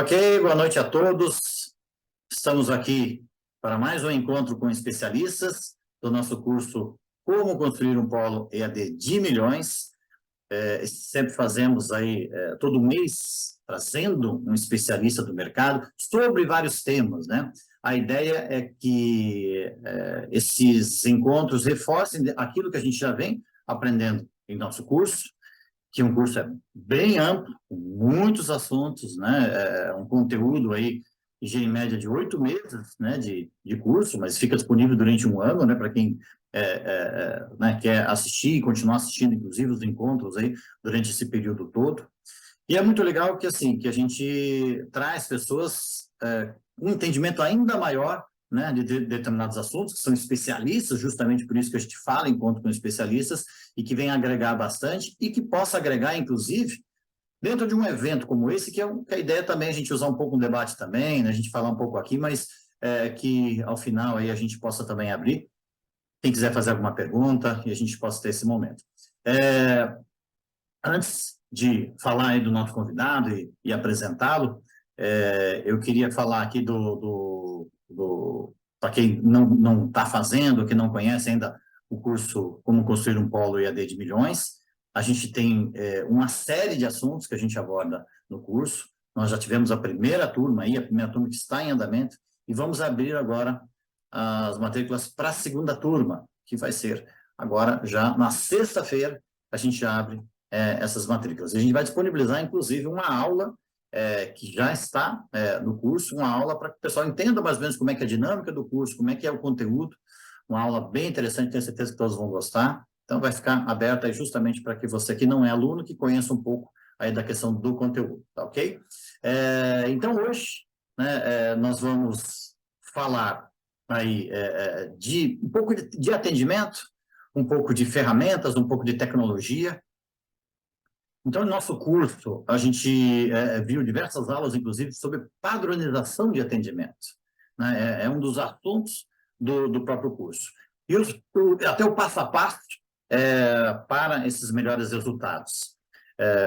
Ok, boa noite a todos. Estamos aqui para mais um encontro com especialistas do nosso curso Como Construir um Polo EAD de Milhões. Sempre fazemos aí, todo mês, trazendo um especialista do mercado sobre vários temas, né? A ideia é que esses encontros reforcem aquilo que a gente já vem aprendendo em nosso curso, que um curso bem amplo, com muitos assuntos, né? Um conteúdo aí, em média de 8 meses, né, de curso, mas fica disponível durante um ano, né, para quem né, quer assistir e continuar assistindo, inclusive, os encontros aí durante esse período todo. E é muito legal que, assim, que a gente traz pessoas com um entendimento ainda maior, né, de determinados assuntos, que são especialistas, justamente por isso que a gente fala encontro com especialistas, e que vem agregar bastante, e que possa agregar, inclusive, dentro de um evento como esse, que a ideia também é a gente usar um pouco um debate também, né, a gente falar um pouco aqui, mas que ao final aí a gente possa também abrir, quem quiser fazer alguma pergunta, e a gente possa ter esse momento. Antes de falar aí do nosso convidado e apresentá-lo, eu queria falar aqui para quem não está fazendo, que não conhece ainda o curso Como Construir um Polo EAD de Milhões. A gente tem uma série de assuntos que a gente aborda no curso. Nós já tivemos a primeira turma aí, a primeira turma que está em andamento, e vamos abrir agora as matrículas para a segunda turma, que vai ser agora já na sexta-feira, a gente já abre essas matrículas. A gente vai disponibilizar, inclusive, uma aula que já está no curso, uma aula para que o pessoal entenda mais ou menos como é que é a dinâmica do curso, como é que é o conteúdo, uma aula bem interessante, tenho certeza que todos vão gostar. Então, vai ficar aberta aí justamente para que você que não é aluno, que conheça um pouco aí da questão do conteúdo, tá ok? Então, hoje, né, nós vamos falar aí de um pouco de atendimento, um pouco de ferramentas, um pouco de tecnologia. Então, no nosso curso, a gente viu diversas aulas, inclusive, sobre padronização de atendimento, né? É um dos assuntos do próprio curso. E até o passo a passo para esses melhores resultados.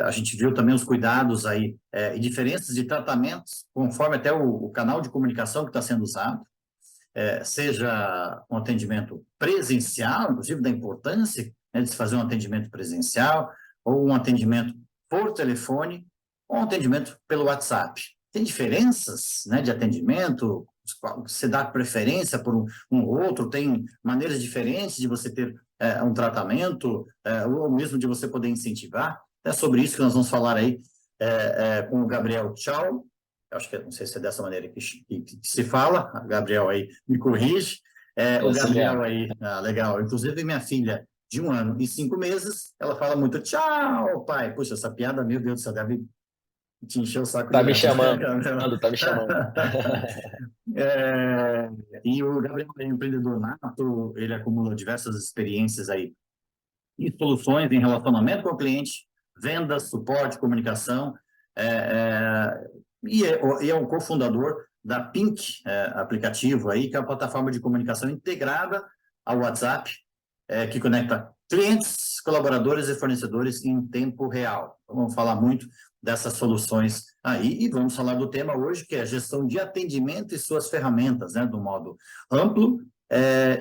A gente viu também os cuidados aí e diferenças de tratamentos, conforme até o canal de comunicação que está sendo usado, seja um atendimento presencial, inclusive da importância, né, de se fazer um atendimento presencial, ou um atendimento por telefone, ou um atendimento pelo WhatsApp. Tem diferenças, né, de atendimento, você dá preferência por um ou outro, tem maneiras diferentes de você ter um tratamento, ou mesmo de você poder incentivar. É sobre isso que nós vamos falar aí com o Gabriel Tchau. Acho que não sei se é dessa maneira que se fala, a Gabriel aí me corrige. O Gabriel aí, legal. Inclusive, minha filha, de 1 ano e 5 meses, ela fala muito tchau, pai. Puxa, essa piada, meu Deus do céu, deve te encher o saco Tá me direto, né, chamando, Gabriel? tá me chamando. E o Gabriel é empreendedor nato, ele acumula diversas experiências aí e soluções em relacionamento com o cliente, vendas, suporte, comunicação, é, é, e é o cofundador da Pink, aplicativo aí, que é a plataforma de comunicação integrada ao WhatsApp, que conecta clientes, colaboradores e fornecedores em tempo real. Então, vamos falar muito dessas soluções aí e vamos falar do tema hoje, que é a gestão de atendimento e suas ferramentas, né, do modo amplo,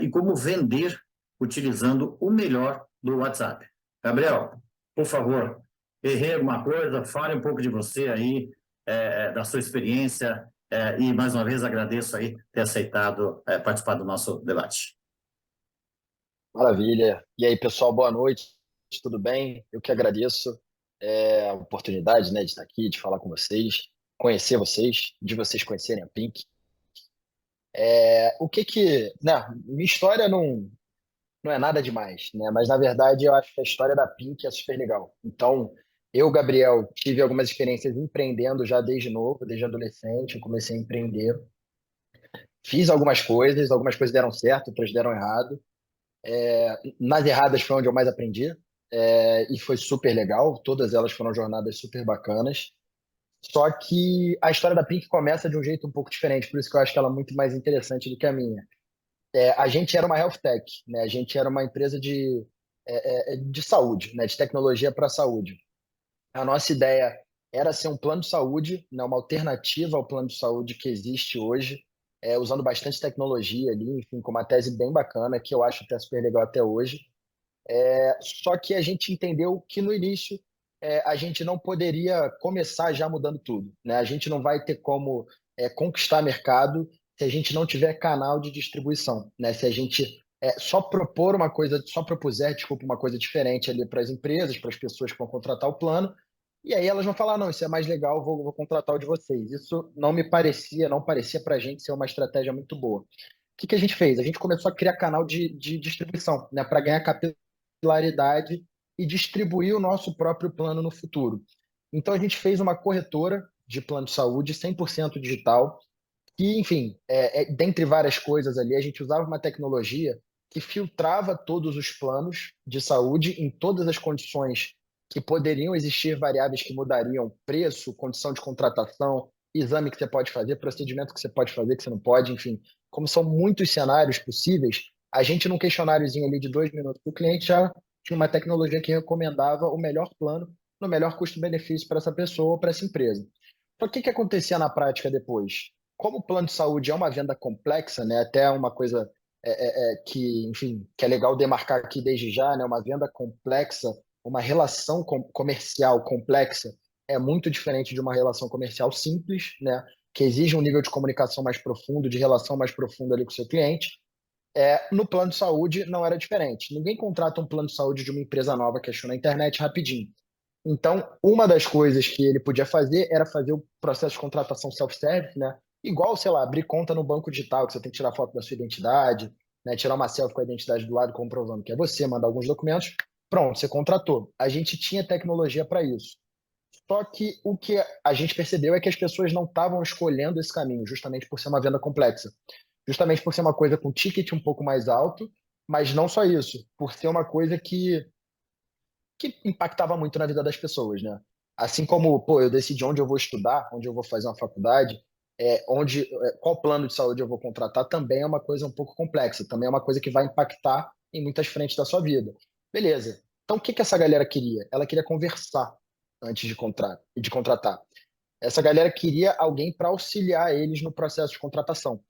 e como vender utilizando o melhor do WhatsApp. Gabriel, por favor, errei alguma coisa, fale um pouco de você aí, da sua experiência, e mais uma vez agradeço aí ter aceitado participar do nosso debate. Maravilha. E aí, pessoal, boa noite. Tudo bem? Eu que agradeço a oportunidade, né, de estar aqui, de falar com vocês, conhecer vocês, de vocês conhecerem a Pink. Né, minha história não é nada demais, né? Mas na verdade eu acho que a história da Pink é super legal. Então, eu, Gabriel, tive algumas experiências empreendendo já desde novo, desde adolescente, eu comecei a empreender. Fiz algumas coisas deram certo, outras deram errado. Nas erradas foi onde eu mais aprendi, e foi super legal. Todas elas foram jornadas super bacanas. Só que a história da Pink começa de um jeito um pouco diferente, por isso que eu acho que ela é muito mais interessante do que a minha. A gente era uma health tech, né? A gente era uma empresa de saúde, né? De tecnologia para a saúde. A nossa ideia era ser um plano de saúde, né, uma alternativa ao plano de saúde que existe hoje, usando bastante tecnologia ali, enfim, com uma tese bem bacana, que eu acho até super legal até hoje. Só que a gente entendeu que no início a gente não poderia começar já mudando tudo, né? A gente não vai ter como conquistar mercado se a gente não tiver canal de distribuição, né? Se a gente só propuser, desculpa, uma coisa diferente ali para as empresas, para as pessoas que vão contratar o plano, e aí elas vão falar, não, isso é mais legal, vou contratar o de vocês. Isso não parecia para a gente ser uma estratégia muito boa. O que a gente fez? A gente começou a criar canal de distribuição, né, para ganhar capilaridade e distribuir o nosso próprio plano no futuro. Então, a gente fez uma corretora de plano de saúde 100% digital, que, enfim, dentre várias coisas ali, a gente usava uma tecnologia que filtrava todos os planos de saúde em todas as condições que poderiam existir variáveis que mudariam preço, condição de contratação, exame que você pode fazer, procedimento que você pode fazer, que você não pode, enfim. Como são muitos cenários possíveis, a gente, num questionáriozinho ali de 2 minutos, o cliente já tinha uma tecnologia que recomendava o melhor plano, no melhor custo-benefício para essa pessoa ou para essa empresa. Só que o que acontecia na prática depois? Como o plano de saúde é uma venda complexa, né? Até uma coisa que, enfim, que é legal demarcar aqui desde já, né? Uma venda complexa, uma relação comercial complexa é muito diferente de uma relação comercial simples, né? Que exige um nível de comunicação mais profundo, de relação mais profunda ali com o seu cliente. No plano de saúde não era diferente. Ninguém contrata um plano de saúde de uma empresa nova que achou na internet rapidinho. Então, uma das coisas que ele podia fazer era fazer o processo de contratação self-service, né? Igual, sei lá, abrir conta no banco digital, que você tem que tirar foto da sua identidade, né? Tirar uma selfie com a identidade do lado comprovando que é você, mandar alguns documentos. Pronto, você contratou. A gente tinha tecnologia para isso. Só que o que a gente percebeu é que as pessoas não estavam escolhendo esse caminho, justamente por ser uma venda complexa. Justamente por ser uma coisa com ticket um pouco mais alto, mas não só isso, por ser uma coisa que impactava muito na vida das pessoas, né? Assim como, pô, eu decidi onde eu vou estudar, onde eu vou fazer uma faculdade, qual plano de saúde eu vou contratar, também é uma coisa um pouco complexa, também é uma coisa que vai impactar em muitas frentes da sua vida. Beleza. Então, o que que essa galera queria? Ela queria conversar antes de contratar. Essa galera queria alguém para auxiliar eles no processo de contratação.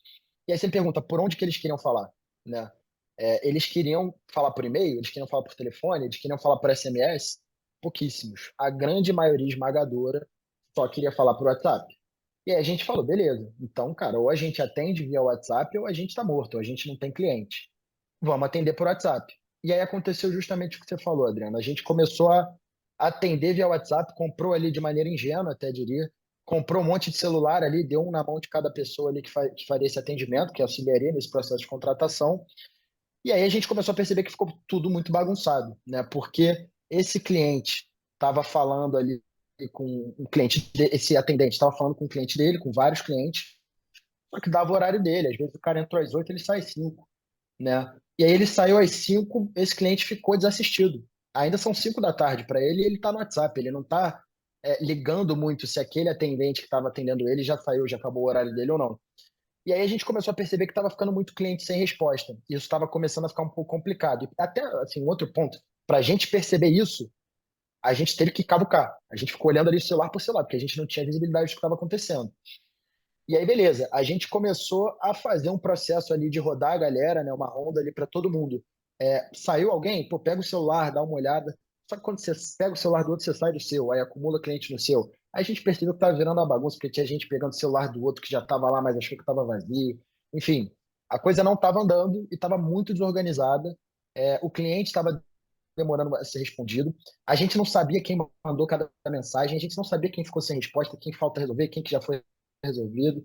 E aí você me pergunta, por onde que eles queriam falar, né? Eles queriam falar por e-mail, eles queriam falar por telefone, eles queriam falar por SMS? Pouquíssimos. A grande maioria esmagadora só queria falar por WhatsApp. E aí a gente falou, beleza, então, cara, ou a gente atende via WhatsApp ou a gente está morto, ou a gente não tem cliente. Vamos atender por WhatsApp. E aí aconteceu justamente o que você falou, Adriano. A gente começou a atender via WhatsApp, comprou ali de maneira ingênua, até diria, comprou um monte de celular ali, deu um na mão de cada pessoa ali que faria esse atendimento, que auxiliaria nesse processo de contratação. E aí a gente começou a perceber que ficou tudo muito bagunçado, né? Porque esse cliente estava falando ali com um cliente, esse atendente estava falando com o cliente dele, com vários clientes, só que dava o horário dele. Às vezes o cara entrou às 8, ele sai às 5, né? E aí ele saiu às 5, esse cliente ficou desassistido. Ainda são 5 da tarde para ele e ele está no WhatsApp, ele não está ligando muito se aquele atendente que estava atendendo ele já saiu, já acabou o horário dele ou não. E aí a gente começou a perceber que estava ficando muito cliente sem resposta. E isso estava começando a ficar um pouco complicado. E até, assim, um outro ponto, para a gente perceber isso, a gente teve que cavucar. A gente ficou olhando ali celular por celular, porque a gente não tinha visibilidade do que estava acontecendo. E aí, beleza, a gente começou a fazer um processo ali de rodar a galera, né, uma ronda ali para todo mundo. Saiu alguém? Pô, pega o celular, dá uma olhada. Só que quando você pega o celular do outro, você sai do seu, aí acumula cliente no seu. Aí a gente percebeu que estava virando uma bagunça, porque tinha gente pegando o celular do outro que já estava lá, mas achou que estava vazio. Enfim, a coisa não estava andando e estava muito desorganizada. O cliente estava demorando a ser respondido. A gente não sabia quem mandou cada mensagem, a gente não sabia quem ficou sem resposta, quem falta resolver, quem que já foi resolvido.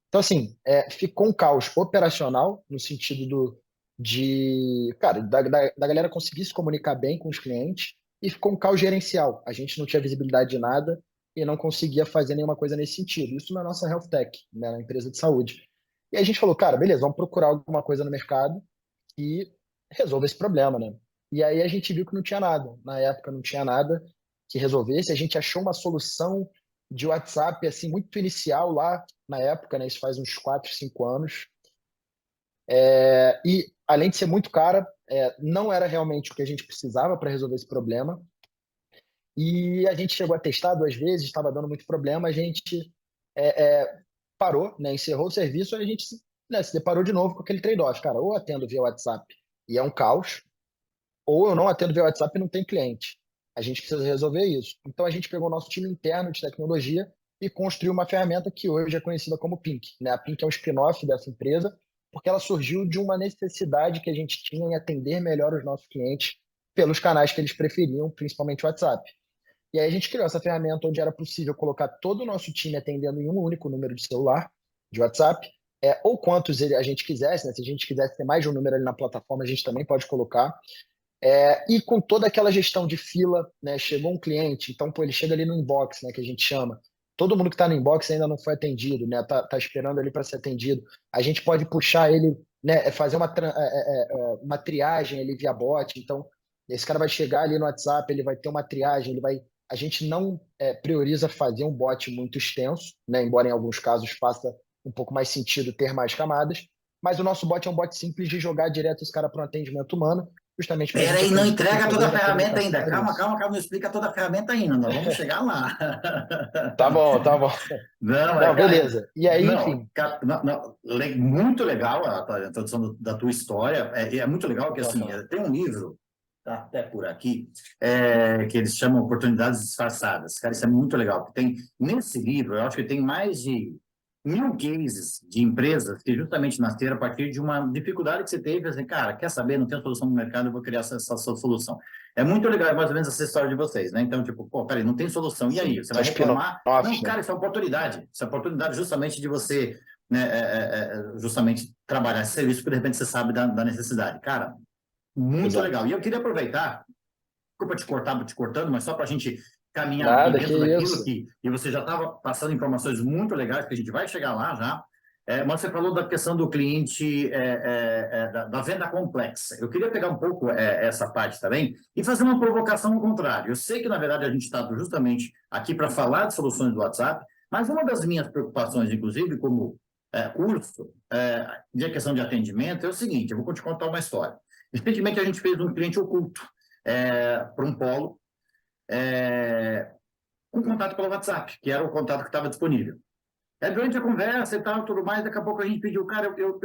Então, assim, ficou um caos operacional, no sentido cara, da galera conseguir se comunicar bem com os clientes, e ficou um caos gerencial. A gente não tinha visibilidade de nada e não conseguia fazer nenhuma coisa nesse sentido. Isso na nossa health tech, né, na empresa de saúde. E aí a gente falou, cara, beleza, vamos procurar alguma coisa no mercado e resolva esse problema, né? E aí a gente viu que não tinha nada. Na época não tinha nada que resolvesse. A gente achou uma solução de WhatsApp assim muito inicial lá na época, né? Isso faz uns 4, 5 anos. E além de ser muito cara, não era realmente o que a gente precisava para resolver esse problema. E a gente chegou a testar 2 vezes, estava dando muito problema, a gente é, é, parou, né, encerrou o serviço, e a gente né, se deparou de novo com aquele trade-off, cara, ou atendo via WhatsApp e é um caos, ou eu não atendo via WhatsApp e não tem cliente. A gente precisa resolver isso. Então a gente pegou o nosso time interno de tecnologia e construiu uma ferramenta que hoje é conhecida como Pink, né? A Pink é um spin-off dessa empresa, porque ela surgiu de uma necessidade que a gente tinha em atender melhor os nossos clientes pelos canais que eles preferiam, principalmente o WhatsApp. E aí a gente criou essa ferramenta onde era possível colocar todo o nosso time atendendo em um único número de celular, de WhatsApp, ou quantos a gente quisesse, né? Se a gente quisesse ter mais de um número ali na plataforma, a gente também pode colocar. E com toda aquela gestão de fila, né? Chegou um cliente, então pô, ele chega ali no inbox, né? Que a gente chama. Todo mundo que está no inbox ainda não foi atendido, né? Tá esperando ali para ser atendido. A gente pode puxar ele, né? Fazer uma triagem ali via bot. Então, esse cara vai chegar ali no WhatsApp, ele vai ter uma triagem, ele vai. A gente não prioriza fazer um bot muito extenso, né? Embora em alguns casos faça um pouco mais sentido ter mais camadas. Mas o nosso bot é um bot simples de jogar direto esse cara para um atendimento humano justamente porque a Pera gente aí, não acredita que o entrega toda a poder da ferramenta ainda. comunicação é Calma, isso. calma, calma, não explica toda a ferramenta ainda. Nós vamos chegar lá. Tá bom, tá bom. Não, Não, cara, beleza. E aí, não, enfim. não, não, muito legal a introdução da tua história. É muito legal que, assim, Aham. tem um livro, tá até por aqui, que eles chamam Oportunidades Disfarçadas. Cara, isso é muito legal. Tem, nesse livro, eu acho que tem mais de 1000 cases de empresas que justamente nasceram a partir de uma dificuldade que você teve, assim, cara, quer saber, não tem solução no mercado, eu vou criar essa solução. É muito legal, é mais ou menos essa história de vocês, né? Então, tipo, pô, peraí, não tem solução, e aí? Sim, Você são vai reclamar? spin-offs, Não, né? cara, isso é uma oportunidade. Isso é uma oportunidade justamente de você, né, justamente trabalhar esse serviço, porque de repente você sabe da necessidade. Cara, muito Exato. legal. E eu queria aproveitar, desculpa te cortar, te cortando, mas só para a gente caminhar aqui Nada, que dentro daquilo isso. que e você já estava passando informações muito legais, que a gente vai chegar lá já. Mas você falou da questão do cliente, da venda complexa. Eu queria pegar um pouco essa parte também e fazer uma provocação ao contrário. Eu sei que, na verdade, a gente está justamente aqui para falar de soluções do WhatsApp, mas uma das minhas preocupações, inclusive, como curso de questão de atendimento, é o seguinte: eu vou te contar uma história. Recentemente, a gente fez um cliente oculto para um polo, um contato pelo WhatsApp, que era o contato que estava disponível. Durante a conversa e tal, tudo mais, daqui a pouco a gente pediu, cara, eu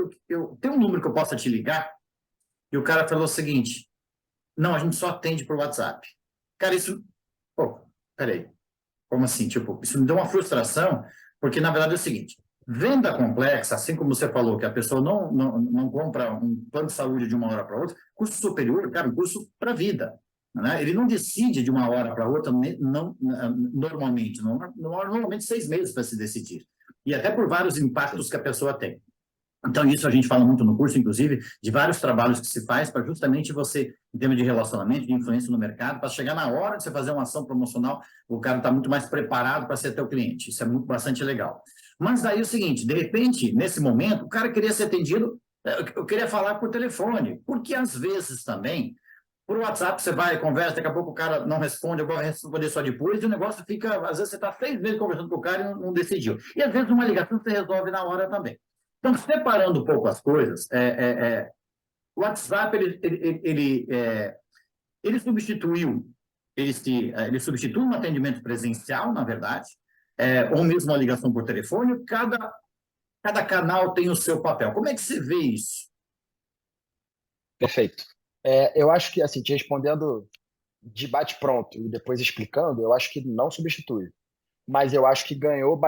tenho um número que eu possa te ligar? E o cara falou o seguinte, não, a gente só atende por WhatsApp. Cara, isso, pô, peraí, como assim? Tipo, isso me deu uma frustração, porque na verdade é o seguinte, venda complexa, assim como você falou, que a pessoa não compra um plano de saúde de uma hora para outra, custo superior, cara, um custo para a vida. Né? Ele não decide de uma hora para outra, normalmente, normalmente 6 meses para se decidir. E até por vários impactos Sim. que a pessoa tem. Então, isso a gente fala muito no curso, inclusive, de vários trabalhos que se faz para justamente você, em termos de relacionamento, de influência no mercado, para chegar na hora de você fazer uma ação promocional, o cara está muito mais preparado para ser teu cliente. Isso é muito, bastante legal. Mas daí é o seguinte, de repente, nesse momento, o cara queria ser atendido, eu queria falar por telefone, porque às vezes também, por WhatsApp você vai, conversa, daqui a pouco o cara não responde, eu vou responder só depois, e o negócio fica, às vezes você está 6 meses conversando com o cara e não decidiu. E às vezes uma ligação você resolve na hora também. Então, separando um pouco as coisas, o WhatsApp ele substituiu, ele substitui um atendimento presencial, na verdade, ou mesmo uma ligação por telefone. Cada canal tem o seu papel. Como é que você vê isso? Perfeito. Eu acho que, assim, te respondendo de bate-pronto e depois explicando, eu acho que não substitui. Mas eu acho que ganhou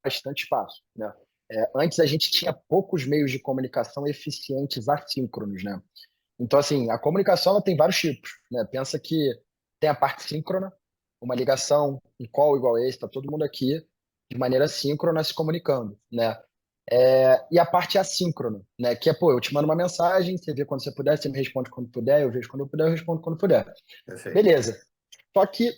bastante espaço, né? Antes a gente tinha poucos meios de comunicação eficientes assíncronos, né? Então, assim, a comunicação ela tem vários tipos, né? Pensa que tem a parte síncrona, uma ligação, um call igual esse, está todo mundo aqui de maneira síncrona se comunicando, né? E a parte assíncrona, né? Que é, pô, eu te mando uma mensagem, você vê quando você puder, você me responde quando puder, eu vejo quando eu puder, eu respondo quando puder. Perfeito. Beleza. Só que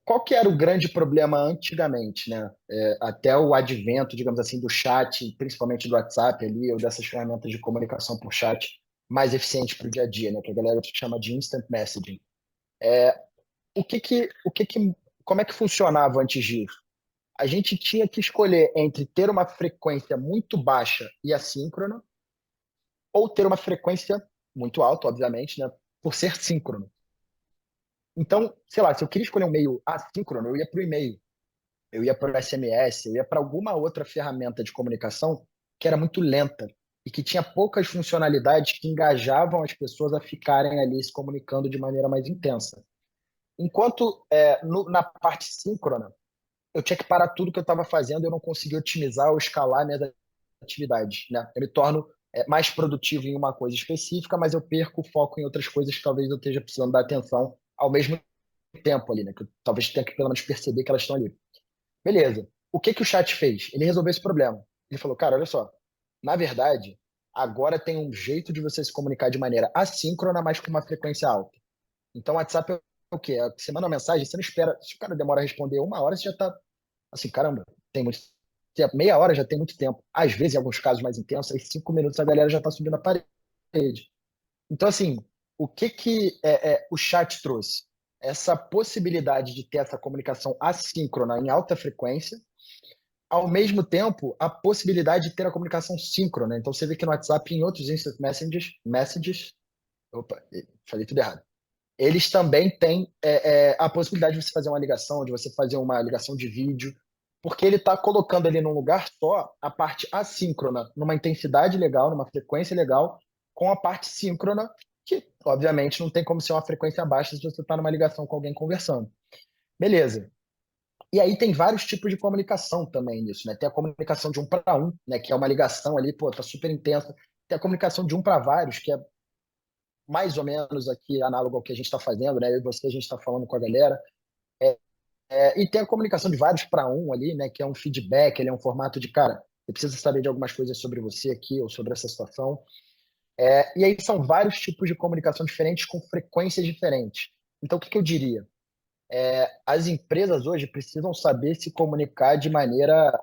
qual que era o grande problema antigamente, né? Até o advento, digamos assim, do chat, principalmente do WhatsApp ali, ou dessas ferramentas de comunicação por chat mais eficientes para o dia a dia, né? Que a galera chama de instant messaging. Como é que funcionava antes disso? A gente tinha que escolher entre ter uma frequência muito baixa e assíncrona, ou ter uma frequência muito alta, obviamente, né? Por ser síncrono. Então, sei lá, se eu queria escolher um meio assíncrono, eu ia para o e-mail, eu ia para o SMS, eu ia para alguma outra ferramenta de comunicação que era muito lenta e que tinha poucas funcionalidades que engajavam as pessoas a ficarem ali se comunicando de maneira mais intensa. Enquanto na parte síncrona, eu tinha que parar tudo que eu estava fazendo, eu não conseguia otimizar ou escalar minhas atividades, né? Eu me torno mais produtivo em uma coisa específica, mas eu perco o foco em outras coisas que talvez eu esteja precisando dar atenção ao mesmo tempo ali, né? Que eu talvez tenha que pelo menos perceber que elas estão ali. Beleza. O que que o chat fez? Ele resolveu esse problema. Ele falou, cara, olha só, na verdade, agora tem um jeito de você se comunicar de maneira assíncrona, mas com uma frequência alta. Então, o WhatsApp é o quê? Você manda uma mensagem, você não espera. Se o cara demora a responder 1 hora, você já tá assim, caramba, tem muito tempo. Meia hora já tem muito tempo. Às vezes, em alguns casos mais intensos, aí 5 minutos a galera já tá subindo a parede. Então, assim, o que que o chat trouxe? Essa possibilidade de ter essa comunicação assíncrona em alta frequência, ao mesmo tempo, a possibilidade de ter a comunicação síncrona. Então, você vê que no WhatsApp e em outros instant messages, opa, falei tudo errado. Eles também têm a possibilidade de você fazer uma ligação, de você fazer uma ligação de vídeo, porque ele está colocando ali num lugar só a parte assíncrona, numa intensidade legal, numa frequência legal, com a parte síncrona, que obviamente não tem como ser uma frequência baixa se você está numa ligação com alguém conversando. Beleza. E aí tem vários tipos de comunicação também nisso, né? Tem a comunicação de um para um, né? Que é uma ligação ali, pô, tá super intensa. Tem a comunicação de um para vários, que é mais ou menos aqui análogo ao que a gente está fazendo, né? Eu e você, a gente está falando com a galera. E tem a comunicação de vários para um ali, né? Que é um feedback, ele é um formato de, cara, você precisa saber de algumas coisas sobre você aqui ou sobre essa situação. E aí são vários tipos de comunicação diferentes com frequências diferentes. Então, o que que eu diria? As empresas hoje precisam saber se comunicar de maneira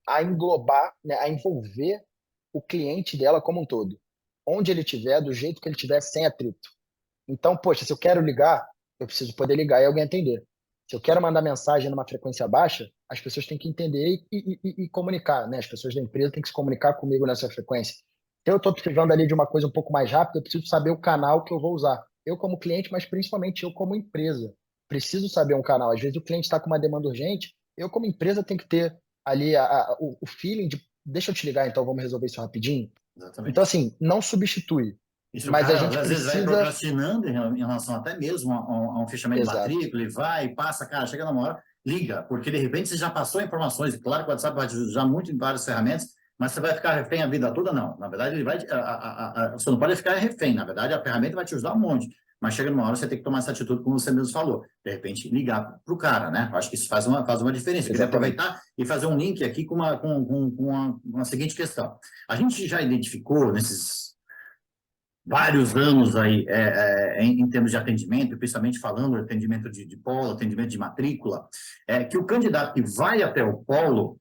a englobar, né, a envolver o cliente dela como um todo. Onde ele estiver, do jeito que ele estiver, sem atrito. Então, poxa, se eu quero ligar, eu preciso poder ligar e alguém atender. Se eu quero mandar mensagem numa frequência baixa, as pessoas têm que entender e comunicar, né? As pessoas da empresa têm que se comunicar comigo nessa frequência. Se eu estou precisando ali de uma coisa um pouco mais rápida, eu preciso saber o canal que eu vou usar. Eu como cliente, mas principalmente eu como empresa. Preciso saber um canal. Às vezes o cliente está com uma demanda urgente, eu como empresa tenho que ter ali o feeling de, deixa eu te ligar, então vamos resolver isso rapidinho. Então, Exatamente. assim, não substitui, E se o mas a cara, gente às vezes, vai precisa. procrastinando em relação até mesmo a um fechamento de Exato. matrícula, ele vai, passa, cara, chega numa hora, liga, porque de repente você já passou informações. Claro que o WhatsApp vai te ajudar muito em várias ferramentas, mas você vai ficar refém a vida toda? Não. Na verdade, ele vai, você não pode ficar refém. Na verdade, a ferramenta vai te ajudar um monte. Mas chega numa hora, você tem que tomar essa atitude, como você mesmo falou. De repente, ligar para o cara, né? Eu acho que isso faz uma diferença. Eu queria Exatamente. aproveitar e fazer um link aqui com uma seguinte questão. A gente já identificou nesses vários anos aí em termos de atendimento, principalmente falando de atendimento de polo, atendimento de matrícula, que o candidato que vai até o polo,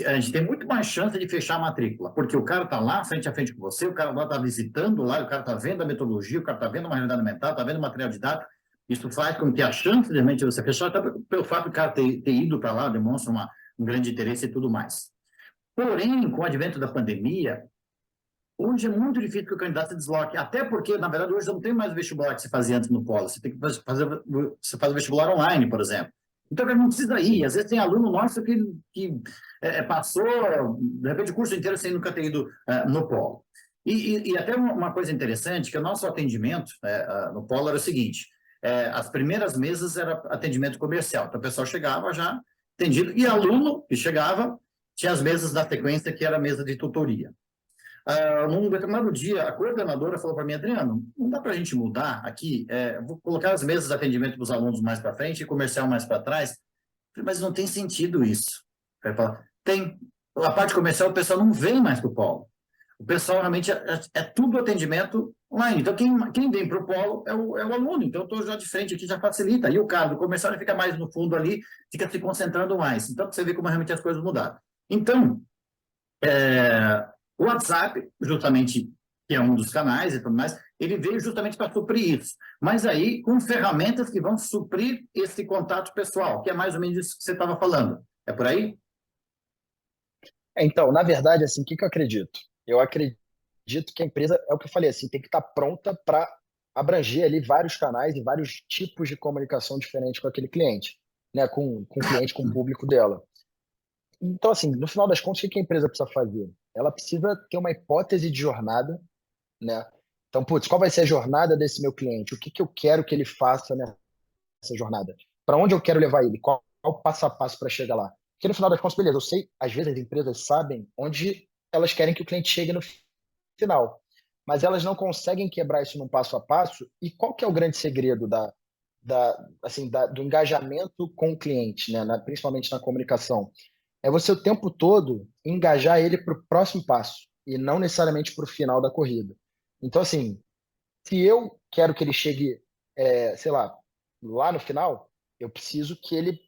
a gente tem muito mais chance de fechar a matrícula, porque o cara está lá frente a frente com você, o cara lá está visitando lá, o cara está vendo a metodologia, o cara está vendo uma realidade mental, está vendo o material didático, isso faz com que a chance de realmente você fechar, até pelo fato do cara ter ido para lá, demonstra um grande interesse e tudo mais. Porém, com o advento da pandemia, hoje é muito difícil que o candidato se desloque, até porque, na verdade, hoje não tem mais o vestibular que se fazia antes no polo. Você tem que você faz o vestibular online, por exemplo. Então, ele não precisa ir. Sim. Às vezes tem aluno nosso que passou, de repente, o curso inteiro sem nunca ter ido no polo. E até uma coisa interessante, que o nosso atendimento no polo era o seguinte, as primeiras mesas era atendimento comercial. Então, o pessoal chegava já atendido, e aluno que chegava tinha as mesas da sequência, que era a mesa de tutoria. Num determinado dia, a coordenadora falou para mim, Adriano, não dá para a gente mudar aqui? Vou colocar as mesas de atendimento para os alunos mais para frente e comercial mais para trás. Falei, mas não tem sentido isso. Aí fala, tem. A parte comercial, o pessoal não vem mais para o polo. O pessoal realmente é tudo atendimento online. Então, quem vem para o polo é o aluno. Então, eu estou já de frente aqui, já facilita. E o cara do comercial ele fica mais no fundo ali, fica se concentrando mais. Então, você vê como realmente as coisas mudaram. Então, o WhatsApp, justamente, que é um dos canais e tudo mais, ele veio justamente para suprir isso. Mas aí, com ferramentas que vão suprir esse contato pessoal, que é mais ou menos isso que você estava falando. É por aí? Então, na verdade, assim, o que que eu acredito? Eu acredito que a empresa, é o que eu falei, assim, tem que estar pronta para abranger ali vários canais e vários tipos de comunicação diferentes com aquele cliente, né? Com o cliente, com o público dela. Então, assim, no final das contas, o que a empresa precisa fazer? Ela precisa ter uma hipótese de jornada, né? Então, putz, qual vai ser a jornada desse meu cliente? O que eu quero que ele faça nessa jornada? Para onde eu quero levar ele? Qual o passo a passo para chegar lá? Porque no final das contas, beleza, eu sei, às vezes as empresas sabem onde elas querem que o cliente chegue no final, mas elas não conseguem quebrar isso num passo a passo. E qual que é o grande segredo do engajamento com o cliente, né? Principalmente na comunicação? É você o tempo todo engajar ele para o próximo passo e não necessariamente para o final da corrida. Então, assim, se eu quero que ele chegue, sei lá no final, eu preciso que ele,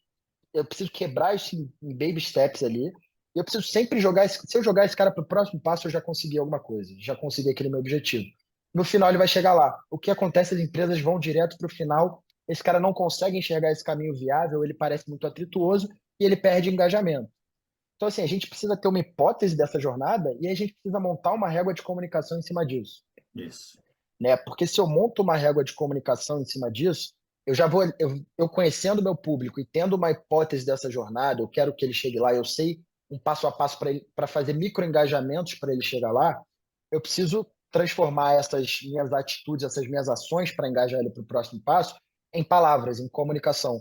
eu preciso quebrar isso em baby steps ali. E eu preciso sempre jogar se eu jogar esse cara para o próximo passo, eu já consegui alguma coisa, já consegui aquele meu objetivo. No final ele vai chegar lá. O que acontece? As empresas vão direto para o final. Esse cara não consegue enxergar esse caminho viável, ele parece muito atrituoso e ele perde engajamento. Então, assim, a gente precisa ter uma hipótese dessa jornada e a gente precisa montar uma régua de comunicação em cima disso, Isso. né? Porque se eu monto uma régua de comunicação em cima disso, eu conhecendo meu público e tendo uma hipótese dessa jornada, eu quero que ele chegue lá, eu sei um passo a passo para fazer microengajamentos para ele chegar lá, eu preciso transformar essas minhas atitudes, essas minhas ações para engajar ele para o próximo passo em palavras, em comunicação.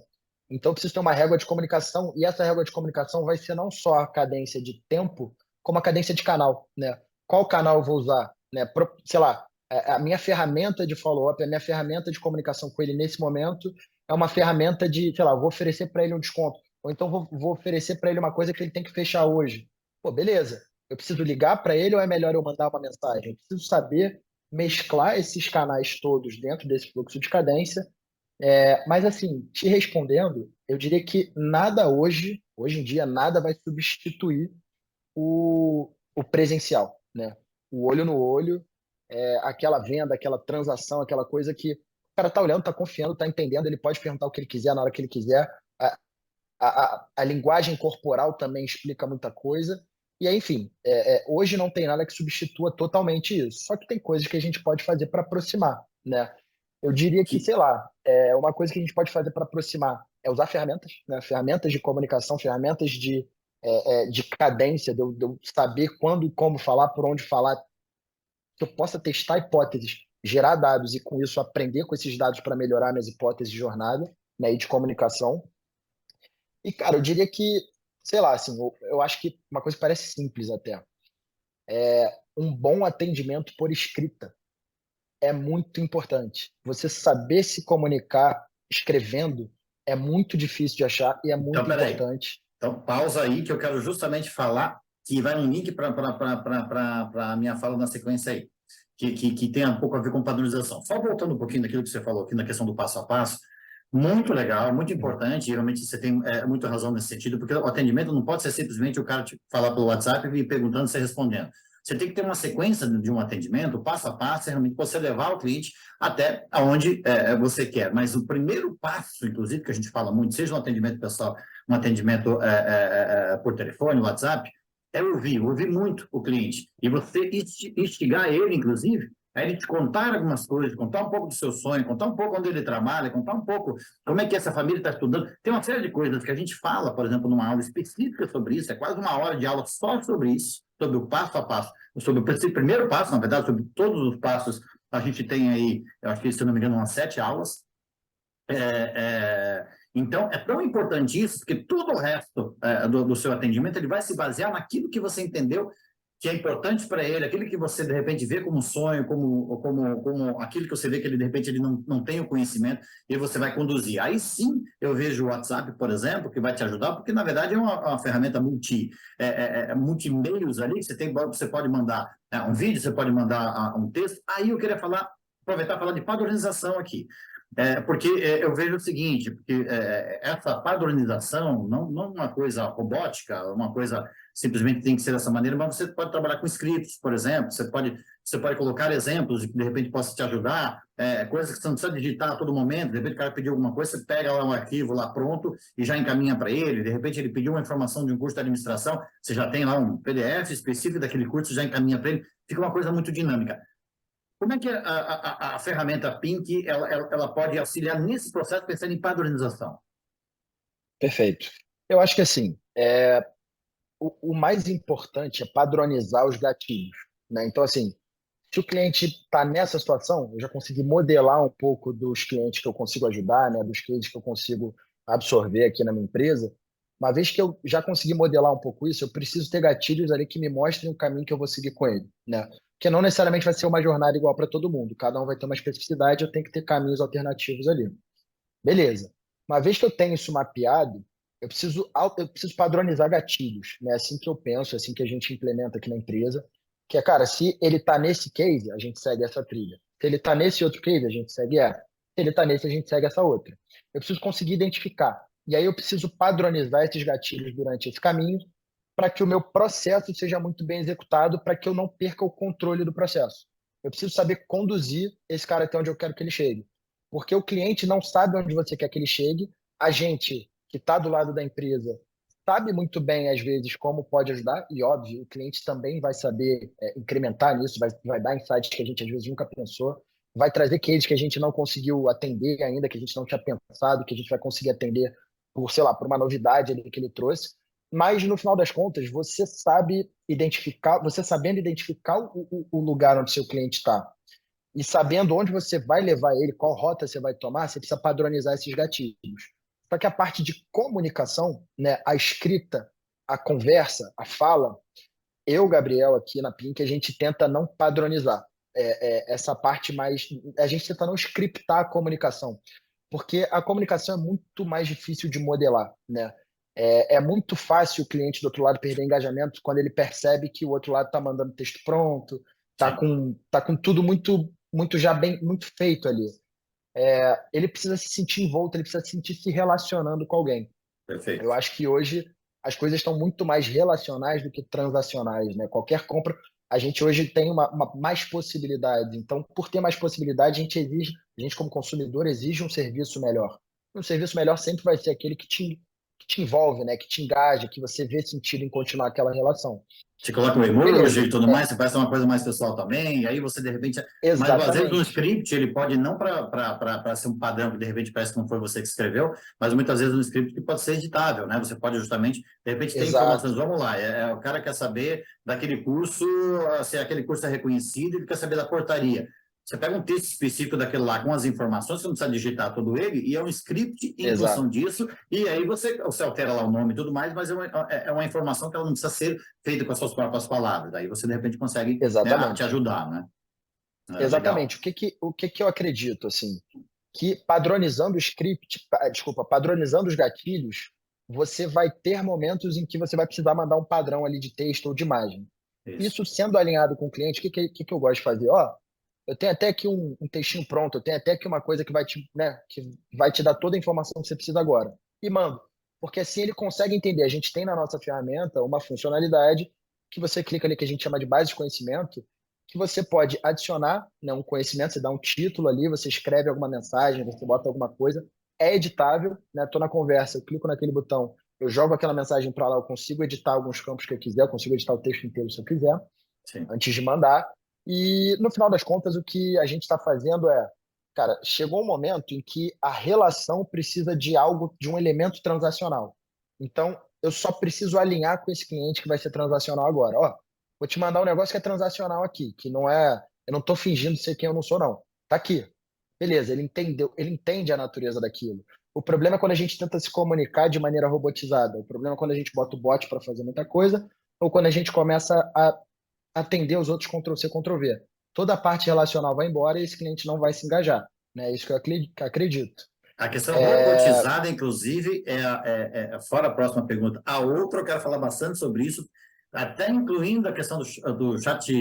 Então, eu preciso ter uma régua de comunicação, e essa régua de comunicação vai ser não só a cadência de tempo, como a cadência de canal, né? Qual canal eu vou usar, né? Sei lá, a minha ferramenta de follow-up, a minha ferramenta de comunicação com ele nesse momento é uma ferramenta de, sei lá, vou oferecer para ele um desconto, ou então vou oferecer para ele uma coisa que ele tem que fechar hoje. Pô, beleza. Eu preciso ligar para ele ou é melhor eu mandar uma mensagem? Eu preciso saber mesclar esses canais todos dentro desse fluxo de cadência. Mas assim, te respondendo, eu diria que nada hoje em dia, nada vai substituir o presencial, né? O olho no olho, aquela venda, aquela transação, aquela coisa que o cara tá olhando, tá confiando, tá entendendo, ele pode perguntar o que ele quiser na hora que ele quiser. A linguagem corporal também explica muita coisa. E aí, enfim, hoje não tem nada que substitua totalmente isso. Só que tem coisas que a gente pode fazer para aproximar, né? Eu diria que, Que, sei lá, uma coisa que a gente pode fazer para aproximar é usar ferramentas, né? Ferramentas de comunicação, ferramentas de cadência, de eu saber quando e como falar, por onde falar, que eu possa testar hipóteses, gerar dados e com isso aprender com esses dados para melhorar minhas hipóteses de jornada, né, e de comunicação. E, cara, eu diria que, sei lá, assim, eu acho que uma coisa que parece simples até, um bom atendimento por escrita é muito importante. Você saber se comunicar escrevendo é muito difícil de achar e é então, muito peraí. importante. Então, pausa aí, que eu quero justamente falar, que vai um link para a minha fala na sequência aí, que tem um pouco a ver com padronização. Só voltando um pouquinho daquilo que você falou aqui na questão do passo a passo, muito legal, muito Uhum. importante, realmente você tem muita razão nesse sentido, porque o atendimento não pode ser simplesmente o cara te falar pelo WhatsApp e perguntando, você respondendo. Você tem que ter uma sequência de um atendimento, passo a passo, realmente você levar o cliente até aonde você quer. Mas o primeiro passo, inclusive, que a gente fala muito, seja um atendimento pessoal, um atendimento por telefone, WhatsApp, é ouvir muito o cliente. E você instigar ele, inclusive, a ele te contar algumas coisas, contar um pouco do seu sonho, contar um pouco onde ele trabalha, contar um pouco como é que essa família está estudando. Tem uma série de coisas que a gente fala, por exemplo, numa aula específica sobre isso, é quase uma hora de aula só sobre isso, sobre o passo a passo, sobre o primeiro passo, na verdade, sobre todos os passos. A gente tem aí, eu acho que, se eu não me engano, umas 7 aulas. Então, é tão importante isso que todo o resto do seu atendimento ele vai se basear naquilo que você entendeu que é importante para ele, aquilo que você, de repente, vê como sonho, como aquilo que você vê que ele, de repente, ele não tem o conhecimento e você vai conduzir. Aí sim, eu vejo o WhatsApp, por exemplo, que vai te ajudar, porque, na verdade, é uma ferramenta multi-meios ali, você pode mandar um vídeo, você pode mandar um texto. Aí eu queria aproveitar e falar de padronização aqui. Porque eu vejo o seguinte, porque essa padronização não uma coisa robótica, uma coisa simplesmente tem que ser dessa maneira, mas você pode trabalhar com scripts, por exemplo, você pode colocar exemplos que de repente possa te ajudar, coisas que você não precisa digitar a todo momento, de repente o cara pediu alguma coisa, você pega lá um arquivo lá pronto e já encaminha para ele, de repente ele pediu uma informação de um curso de administração, você já tem lá um PDF específico daquele curso, já encaminha para ele, fica uma coisa muito dinâmica. Como é que a ferramenta Pink ela pode auxiliar nesse processo pensando em padronização? Perfeito. Eu acho que assim, o mais importante é padronizar os gatilhos, né? Então, assim, se o cliente está nessa situação, eu já consegui modelar um pouco dos clientes que eu consigo ajudar, né? Dos clientes que eu consigo absorver aqui na minha empresa. Uma vez que eu já consegui modelar um pouco isso, eu preciso ter gatilhos ali que me mostrem o caminho que eu vou seguir com ele, né? Porque não necessariamente vai ser uma jornada igual para todo mundo. Cada um vai ter uma especificidade, eu tenho que ter caminhos alternativos ali. Beleza. Uma vez que eu tenho isso mapeado, eu preciso padronizar gatilhos, né? É assim que eu penso, é assim que a gente implementa aqui na empresa, que é, cara, se ele está nesse case, a gente segue essa trilha. Se ele está nesse outro case, a gente segue essa. Se ele está nesse, a gente segue essa outra. Eu preciso conseguir identificar. E aí eu preciso padronizar esses gatilhos durante esse caminho para que o meu processo seja muito bem executado, para que eu não perca o controle do processo. Eu preciso saber conduzir esse cara até onde eu quero que ele chegue. Porque o cliente não sabe onde você quer que ele chegue, a gente que está do lado da empresa sabe muito bem, às vezes, como pode ajudar, e óbvio, o cliente também vai saber incrementar nisso, vai dar insights que a gente às vezes nunca pensou, vai trazer cases que a gente não conseguiu atender ainda, que a gente não tinha pensado, que a gente vai conseguir atender por, sei lá, por uma novidade ali que ele trouxe. Mas no final das contas, você sabe identificar, você sabendo identificar o lugar onde seu cliente está e sabendo onde você vai levar ele, qual rota você vai tomar, você precisa padronizar esses gatilhos. Só que a parte de comunicação, né, a escrita, a conversa, a fala, eu, Gabriel, aqui na Pink, a gente tenta não padronizar. Essa parte mais. A gente tenta não scriptar a comunicação, porque a comunicação é muito mais difícil de modelar, né? É muito fácil o cliente do outro lado perder engajamento quando ele percebe que o outro lado está mandando texto pronto, Sim, tá com tudo muito, muito já bem, muito feito ali. Ele precisa se sentir envolto, ele precisa se sentir se relacionando com alguém. Eu perfeito. acho que hoje as coisas estão muito mais relacionais do que transacionais, né? Qualquer compra, a gente hoje tem mais possibilidades. Então, por ter mais possibilidades, a gente como consumidor exige um serviço melhor. Um serviço melhor sempre vai ser aquele que te envolve, né? Que te engaja, que você vê sentido em continuar aquela relação. Te coloca o emoji Beleza, e tudo mais, você parece uma coisa mais pessoal também, e aí você de repente. Mas às vezes no exatamente, script ele pode não para ser um padrão que de repente parece que não foi você que escreveu, mas muitas vezes no script ele pode ser editável, né? Você pode justamente, de repente, ter informações. exato, Vamos lá, o cara quer saber daquele curso, se aquele curso é reconhecido, ele quer saber da portaria. Você pega um texto específico daquele lá com as informações, você não precisa digitar todo ele, e é um script em função exato, disso, e aí você altera lá o nome e tudo mais, mas é uma informação que ela não precisa ser feita com as suas próprias palavras. Aí você, de repente, consegue, né, te exatamente. ajudar, né? Legal. Exatamente. O que que eu acredito, assim, que padronizando o script, desculpa, padronizando os gatilhos, você vai ter momentos em que você vai precisar mandar um padrão ali de texto ou de imagem. Isso. Isso sendo alinhado com o cliente, o que que eu gosto de fazer? Ó, eu tenho até aqui um textinho pronto, eu tenho até aqui uma coisa que vai te, né, que vai te dar toda a informação que você precisa agora. E mando. Porque assim ele consegue entender. A gente tem na nossa ferramenta uma funcionalidade que você clica ali que a gente chama de base de conhecimento, que você pode adicionar, né, um conhecimento, você dá um título ali, você escreve alguma mensagem, você bota alguma coisa, é editável, né? Tô na conversa, eu clico naquele botão, eu jogo aquela mensagem para lá, eu consigo editar alguns campos que eu quiser, eu consigo editar o texto inteiro se eu quiser, Sim. antes de mandar. E no final das contas, o que a gente está fazendo é, cara, chegou um momento em que a relação precisa de algo, de um elemento transacional. Então, eu só preciso alinhar com esse cliente que vai ser transacional agora. Ó, vou te mandar um negócio que é transacional aqui, que não é, eu não estou fingindo ser quem eu não sou, não. Tá aqui. Beleza, ele entendeu, ele entende a natureza daquilo. O problema é quando a gente tenta se comunicar de maneira robotizada. O problema é quando a gente bota o bot para fazer muita coisa, ou quando a gente começa a atender os outros Ctrl+C, Ctrl+V. Toda a parte relacional vai embora e esse cliente não vai se engajar. Né? É isso que eu acredito. A questão É, robotizada, inclusive, fora a próxima pergunta. A outra, eu quero falar bastante sobre isso, até incluindo a questão do chat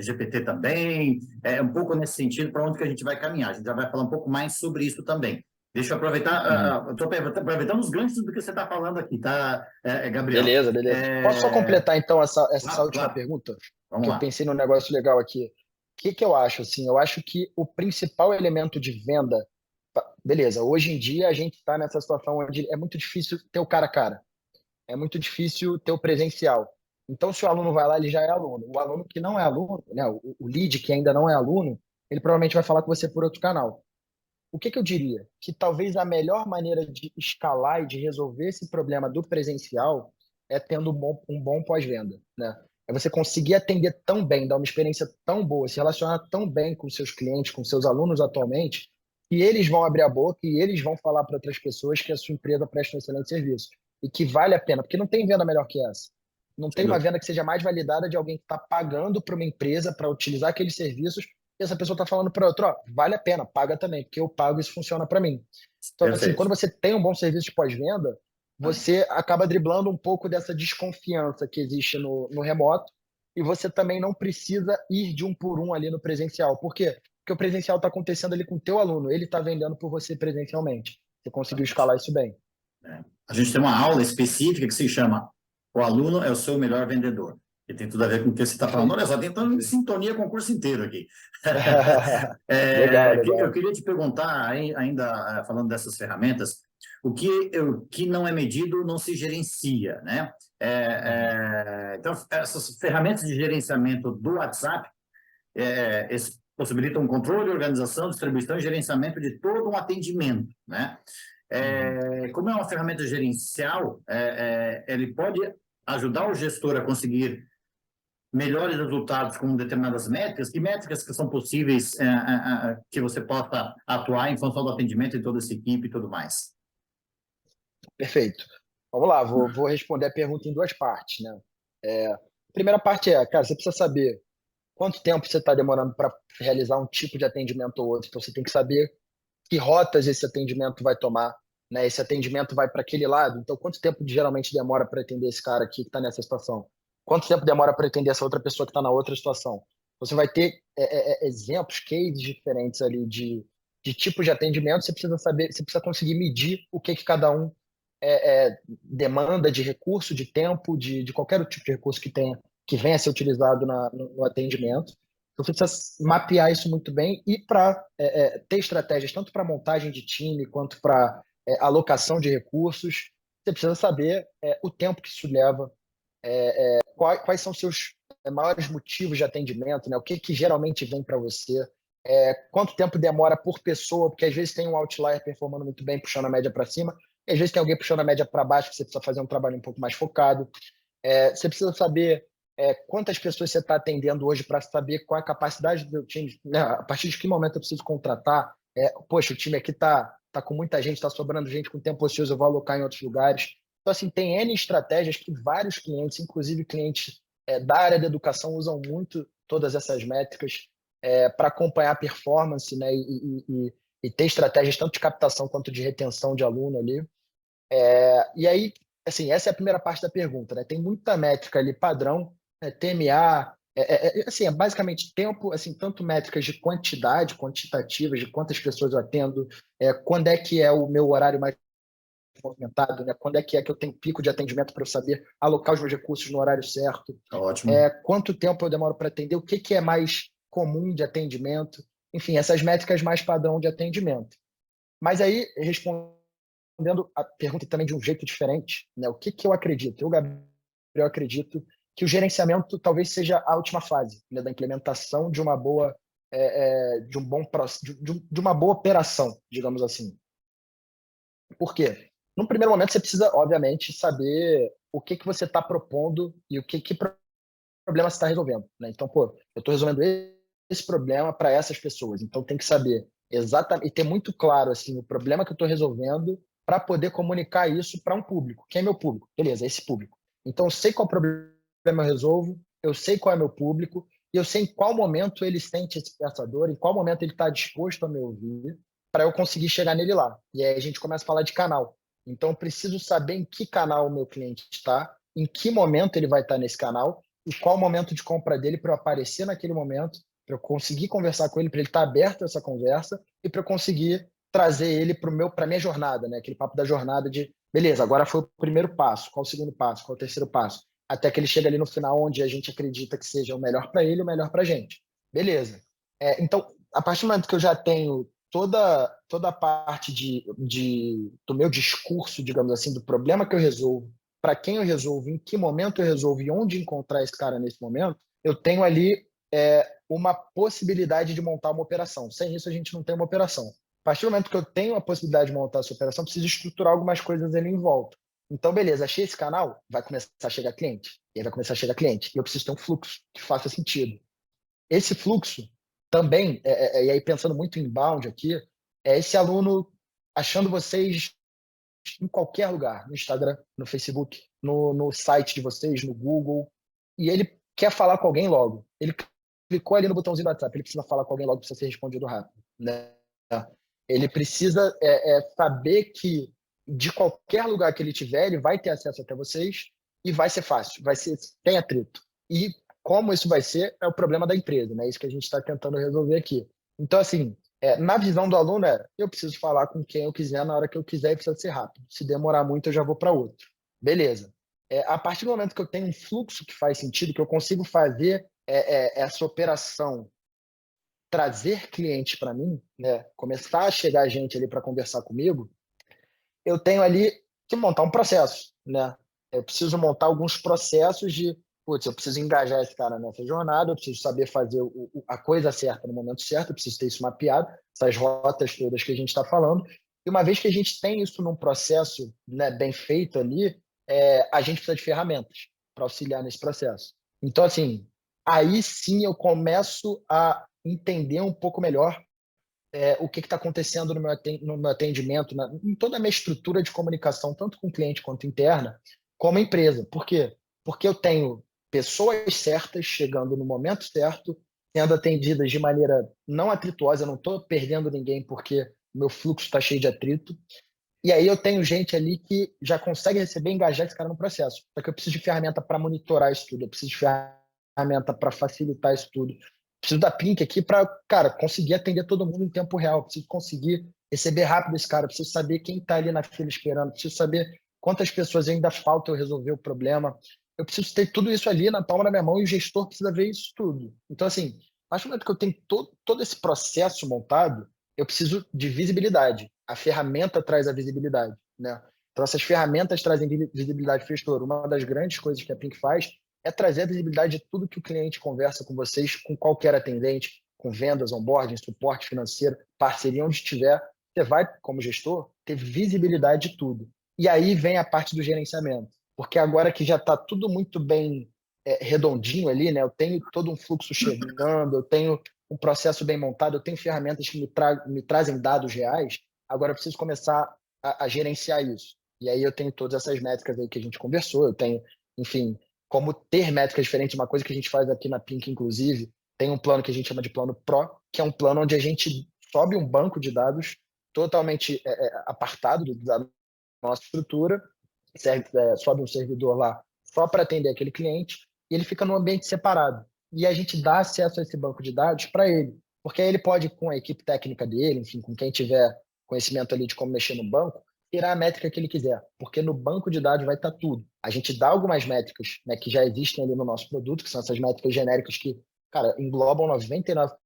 GPT também, um pouco nesse sentido, para onde que a gente vai caminhar. A gente já vai falar um pouco mais sobre isso também. Deixa eu uhum. aproveitar, estou aproveitando os ganchos do que você está falando aqui, tá, Gabriel? Beleza, beleza. Posso só É, completar então essa claro, última claro, pergunta? vamos Que eu lá. pensei num negócio legal aqui. O que eu acho? Assim, eu acho que o principal elemento de venda. Beleza, hoje em dia a gente está nessa situação onde é muito difícil ter o cara a cara. É muito difícil ter o presencial. Então, se o aluno vai lá, ele já é aluno. O aluno que não é aluno, né, o lead que ainda não é aluno, ele provavelmente vai falar com você por outro canal. O que eu diria? Que talvez a melhor maneira de escalar e de resolver esse problema do presencial é tendo um bom pós-venda, né? É você conseguir atender tão bem, dar uma experiência tão boa, se relacionar tão bem com seus clientes, com seus alunos atualmente, que eles vão abrir a boca e eles vão falar para outras pessoas que a sua empresa presta um excelente serviço e que vale a pena, porque não tem venda melhor que essa. Não Sem tem uma dúvida. venda que seja mais validada de alguém que está pagando para uma empresa para utilizar aqueles serviços e essa pessoa está falando para outra, ó, vale a pena, paga também, porque eu pago e isso funciona para mim. Então, assim, Perfeito. quando você tem um bom serviço de pós-venda, você acaba driblando um pouco dessa desconfiança que existe no remoto e você também não precisa ir de um por um ali no presencial. Por quê? Porque o presencial está acontecendo ali com o teu aluno, ele está vendendo por você presencialmente. Você conseguiu escalar isso bem. A gente tem uma aula específica que se chama O Aluno é o Seu Melhor Vendedor. E tem tudo a ver com o que você está falando. Perfeito. Olha só, tentando em sintonia com o curso inteiro aqui. Legal, Eu legal. queria te perguntar, ainda falando dessas ferramentas, o que não é medido não se gerencia, né? Uhum. Então, essas ferramentas de gerenciamento do WhatsApp possibilitam controle, organização, distribuição e gerenciamento de todo um atendimento, né? Uhum. Como é uma ferramenta gerencial, ele pode ajudar o gestor a conseguir melhores resultados com determinadas métricas. Que métricas que são possíveis que você possa atuar em função do atendimento de toda essa equipe e tudo mais? Perfeito. Vamos lá, vou responder a pergunta em duas partes, né? A primeira parte é, cara, você precisa saber quanto tempo você está demorando para realizar um tipo de atendimento ou outro. Então, você tem que saber que rotas esse atendimento vai tomar, né? Esse atendimento vai para aquele lado. Então, quanto tempo geralmente demora para atender esse cara aqui que está nessa situação? Quanto tempo demora para atender essa outra pessoa que está na outra situação? Você vai ter exemplos, cases diferentes ali de tipos de atendimento. Você precisa saber, você precisa conseguir medir o que cada um demanda de recurso, de tempo, de qualquer tipo de recurso que venha a ser utilizado no atendimento. Então, você precisa mapear isso muito bem e para ter estratégias tanto para montagem de time quanto para alocação de recursos, você precisa saber o tempo que isso leva, quais são os seus maiores motivos de atendimento, né? O que geralmente vem para você, quanto tempo demora por pessoa, porque às vezes tem um outlier performando muito bem, puxando a média para cima, e às vezes tem alguém puxando a média para baixo, que você precisa fazer um trabalho um pouco mais focado. Você precisa saber quantas pessoas você está atendendo hoje para saber qual é a capacidade do time, né? A partir de que momento eu preciso contratar. Poxa, o time aqui tá com muita gente, está sobrando gente com tempo ocioso, eu vou alocar em outros lugares. Então, assim, tem N estratégias que vários clientes, inclusive clientes da área da educação, usam muito todas essas métricas para acompanhar a performance, né? E ter estratégias tanto de captação quanto de retenção de aluno ali. E aí, assim, essa é a primeira parte da pergunta, né? Tem muita métrica ali padrão, né? TMA, assim, é basicamente tempo, assim, tanto métricas de quantidade, quantitativas, de quantas pessoas eu atendo, quando é que é o meu horário mais movimentado, né? Quando é que eu tenho pico de atendimento para eu saber alocar os meus recursos no horário certo, Ótimo. quanto tempo eu demoro para atender, o que é mais comum de atendimento, enfim, essas métricas mais padrão de atendimento. Mas aí, respondendo a pergunta também de um jeito diferente, né? O que eu acredito? Eu, Gabriel, acredito que o gerenciamento talvez seja a última fase, né, da implementação de uma boa, de um bom de uma boa operação, digamos assim. Por quê? Num primeiro momento, você precisa, obviamente, saber o que você está propondo e que problema você está resolvendo, né? Então, pô, eu estou resolvendo esse problema para essas pessoas. Então, tem que saber exatamente e ter muito claro assim o problema que eu estou resolvendo para poder comunicar isso para um público. Quem é meu público? Beleza, esse público. Então, eu sei qual problema eu resolvo, eu sei qual é meu público e eu sei em qual momento ele sente essa dor, em qual momento ele está disposto a me ouvir para eu conseguir chegar nele lá. E aí a gente começa a falar de canal. Então, eu preciso saber em que canal o meu cliente está, em que momento ele vai estar nesse canal e qual o momento de compra dele para eu aparecer naquele momento, para eu conseguir conversar com ele, para ele estar aberto a essa conversa e para eu conseguir trazer ele para a minha jornada, né? Aquele papo da jornada de, beleza, agora foi o primeiro passo, qual o segundo passo, qual o terceiro passo, até que ele chega ali no final onde a gente acredita que seja o melhor para ele, o melhor para a gente. Beleza. Então, a partir do momento que eu já tenho toda a parte do meu discurso, digamos assim, do problema que eu resolvo, para quem eu resolvo, em que momento eu resolvo e onde encontrar esse cara nesse momento, eu tenho ali uma possibilidade de montar uma operação. Sem isso, a gente não tem uma operação. A partir do momento que eu tenho a possibilidade de montar essa operação, eu preciso estruturar algumas coisas ali em volta. Então, beleza, achei esse canal, vai começar a chegar cliente. E aí vai começar a chegar cliente. E eu preciso ter um fluxo que faça sentido. Esse fluxo também, e aí pensando muito em inbound aqui, é esse aluno achando vocês em qualquer lugar, no Instagram, no Facebook, no site de vocês, no Google, e ele quer falar com alguém logo. Ele clicou ali no botãozinho do WhatsApp, ele precisa falar com alguém logo, precisa ser respondido rápido, né? Ele precisa saber que de qualquer lugar que ele tiver, ele vai ter acesso até vocês e vai ser fácil, vai ser sem atrito. E como isso vai ser, é o problema da empresa, né? Isso que a gente está tentando resolver aqui. Então, assim, na visão do aluno, eu preciso falar com quem eu quiser, na hora que eu quiser, e precisa ser rápido. Se demorar muito, eu já vou para outro. Beleza. A partir do momento que eu tenho um fluxo que faz sentido, que eu consigo fazer essa operação trazer clientes para mim, né? Começar a chegar gente ali para conversar comigo, eu tenho ali que montar um processo, né? Eu preciso montar alguns processos de, putz, eu preciso engajar esse cara nessa jornada, eu preciso saber fazer a coisa certa no momento certo, eu preciso ter isso mapeado, essas rotas todas que a gente está falando. E uma vez que a gente tem isso num processo, né, bem feito ali, a gente precisa de ferramentas para auxiliar nesse processo. Então, assim, aí sim eu começo a entender um pouco melhor o que está acontecendo no meu atendimento, em toda a minha estrutura de comunicação, tanto com o cliente quanto interna, como empresa. Por quê? Porque eu tenho pessoas certas chegando no momento certo, sendo atendidas de maneira não atrituosa, eu não estou perdendo ninguém porque o meu fluxo está cheio de atrito. E aí eu tenho gente ali que já consegue receber e engajar esse cara no processo. Só que eu preciso de ferramenta para monitorar isso tudo, eu preciso de ferramenta para facilitar isso tudo. Preciso da Pink aqui para, cara, conseguir atender todo mundo em tempo real. Preciso conseguir receber rápido esse cara. Preciso saber quem está ali na fila esperando. Preciso saber quantas pessoas ainda falta eu resolver o problema. Eu preciso ter tudo isso ali na palma da minha mão e o gestor precisa ver isso tudo. Então, assim, a partir do momento que eu tenho todo esse processo montado, eu preciso de visibilidade. A ferramenta traz a visibilidade, né? Então, essas ferramentas trazem visibilidade para o gestor. Uma das grandes coisas que a Pink faz é trazer a visibilidade de tudo que o cliente conversa com vocês, com qualquer atendente, com vendas, onboarding, suporte financeiro, parceria, onde estiver. Você vai, como gestor, ter visibilidade de tudo. E aí vem a parte do gerenciamento. Porque agora que já está tudo muito bem redondinho ali, né? Eu tenho todo um fluxo chegando, eu tenho um processo bem montado, eu tenho ferramentas que me trazem dados reais, agora eu preciso começar a gerenciar isso. E aí eu tenho todas essas métricas aí que a gente conversou, eu tenho, enfim, como ter métricas diferentes, uma coisa que a gente faz aqui na Pink, inclusive, tem um plano que a gente chama de plano Pro, que é um plano onde a gente sobe um banco de dados totalmente apartado da nossa estrutura, sobe um servidor lá só para atender aquele cliente, e ele fica num ambiente separado. E a gente dá acesso a esse banco de dados para ele, porque aí ele pode, com a equipe técnica dele, enfim, com quem tiver conhecimento ali de como mexer no banco, tirar a métrica que ele quiser, porque no banco de dados vai estar tudo. A gente dá algumas métricas, né, que já existem ali no nosso produto, que são essas métricas genéricas que, cara, englobam 99%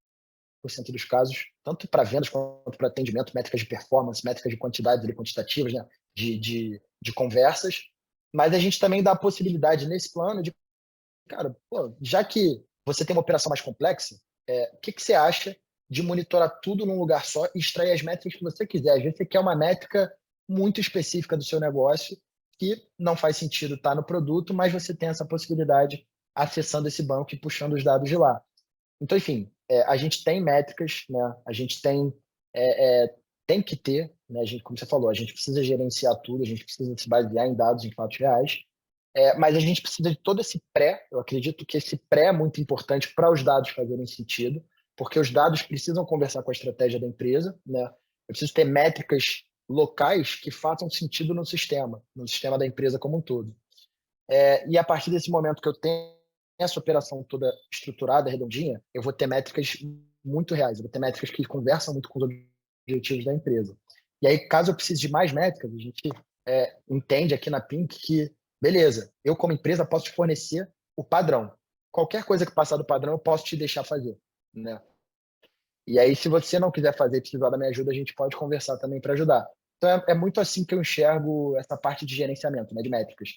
dos casos, tanto para vendas quanto para atendimento, métricas de performance, métricas de quantidades ali, quantitativas, né, de conversas. Mas a gente também dá a possibilidade nesse plano de, cara, pô, já que você tem uma operação mais complexa, o que você acha de monitorar tudo num lugar só e extrair as métricas que você quiser? Às vezes você quer uma métrica muito específica do seu negócio que não faz sentido estar no produto, mas você tem essa possibilidade acessando esse banco e puxando os dados de lá. Então, enfim, a gente tem métricas, né? A gente tem que ter, né? A gente, como você falou, a gente precisa gerenciar tudo, a gente precisa se basear em dados, em fatos reais, mas a gente precisa de todo esse pré. Eu acredito que esse pré é muito importante para os dados fazerem sentido, porque os dados precisam conversar com a estratégia da empresa, né? Eu preciso ter métricas locais que façam sentido no sistema da empresa como um todo. E a partir desse momento que eu tenho essa operação toda estruturada, redondinha, eu vou ter métricas muito reais, eu vou ter métricas que conversam muito com os objetivos da empresa. E aí, caso eu precise de mais métricas, a gente entende aqui na Pink que, beleza, eu como empresa posso te fornecer o padrão. Qualquer coisa que passar do padrão, eu posso te deixar fazer, né? E aí, se você não quiser fazer e precisar da minha ajuda, a gente pode conversar também para ajudar. Então, é muito assim que eu enxergo essa parte de gerenciamento, né, de métricas.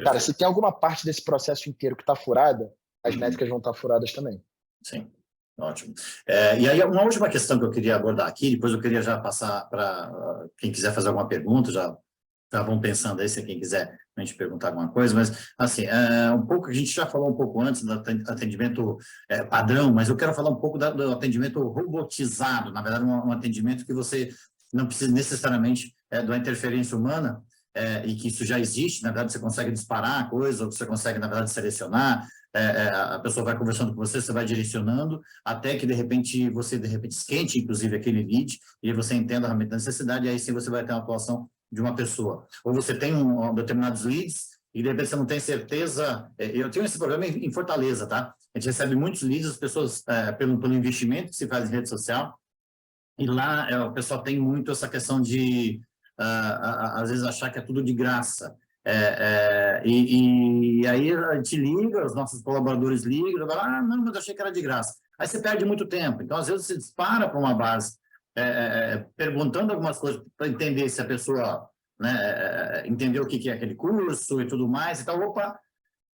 Cara, se tem alguma parte desse processo inteiro que está furada, as métricas vão estar furadas também. Sim, ótimo. E aí, uma última questão que eu queria abordar aqui, depois eu queria já passar para quem quiser fazer alguma pergunta, já vão pensando aí, se quem quiser a gente perguntar alguma coisa, mas, assim, um pouco, a gente já falou um pouco antes do atendimento padrão, mas eu quero falar um pouco do atendimento robotizado, na verdade, um atendimento que você não precisa necessariamente de uma interferência humana, e que isso já existe, na verdade, você consegue disparar a coisa, ou você consegue, na verdade, selecionar, a pessoa vai conversando com você, você vai direcionando, até que, de repente, você, esquente, inclusive, aquele lead, e você entenda realmente a necessidade, e aí sim você vai ter uma atuação de uma pessoa. Ou você tem determinados leads, e de repente você não tem certeza. Eu tenho esse programa em Fortaleza, tá? A gente recebe muitos leads, as pessoas, pelo investimento que se faz em rede social, e lá o pessoal tem muito essa questão de, às vezes, achar que é tudo de graça. E aí a gente liga, os nossos colaboradores ligam, falam, não, mas eu achei que era de graça. Aí você perde muito tempo. Então, às vezes, você dispara para uma base, perguntando algumas coisas para entender se a pessoa, né, entendeu o que é aquele curso e tudo mais. Então, opa,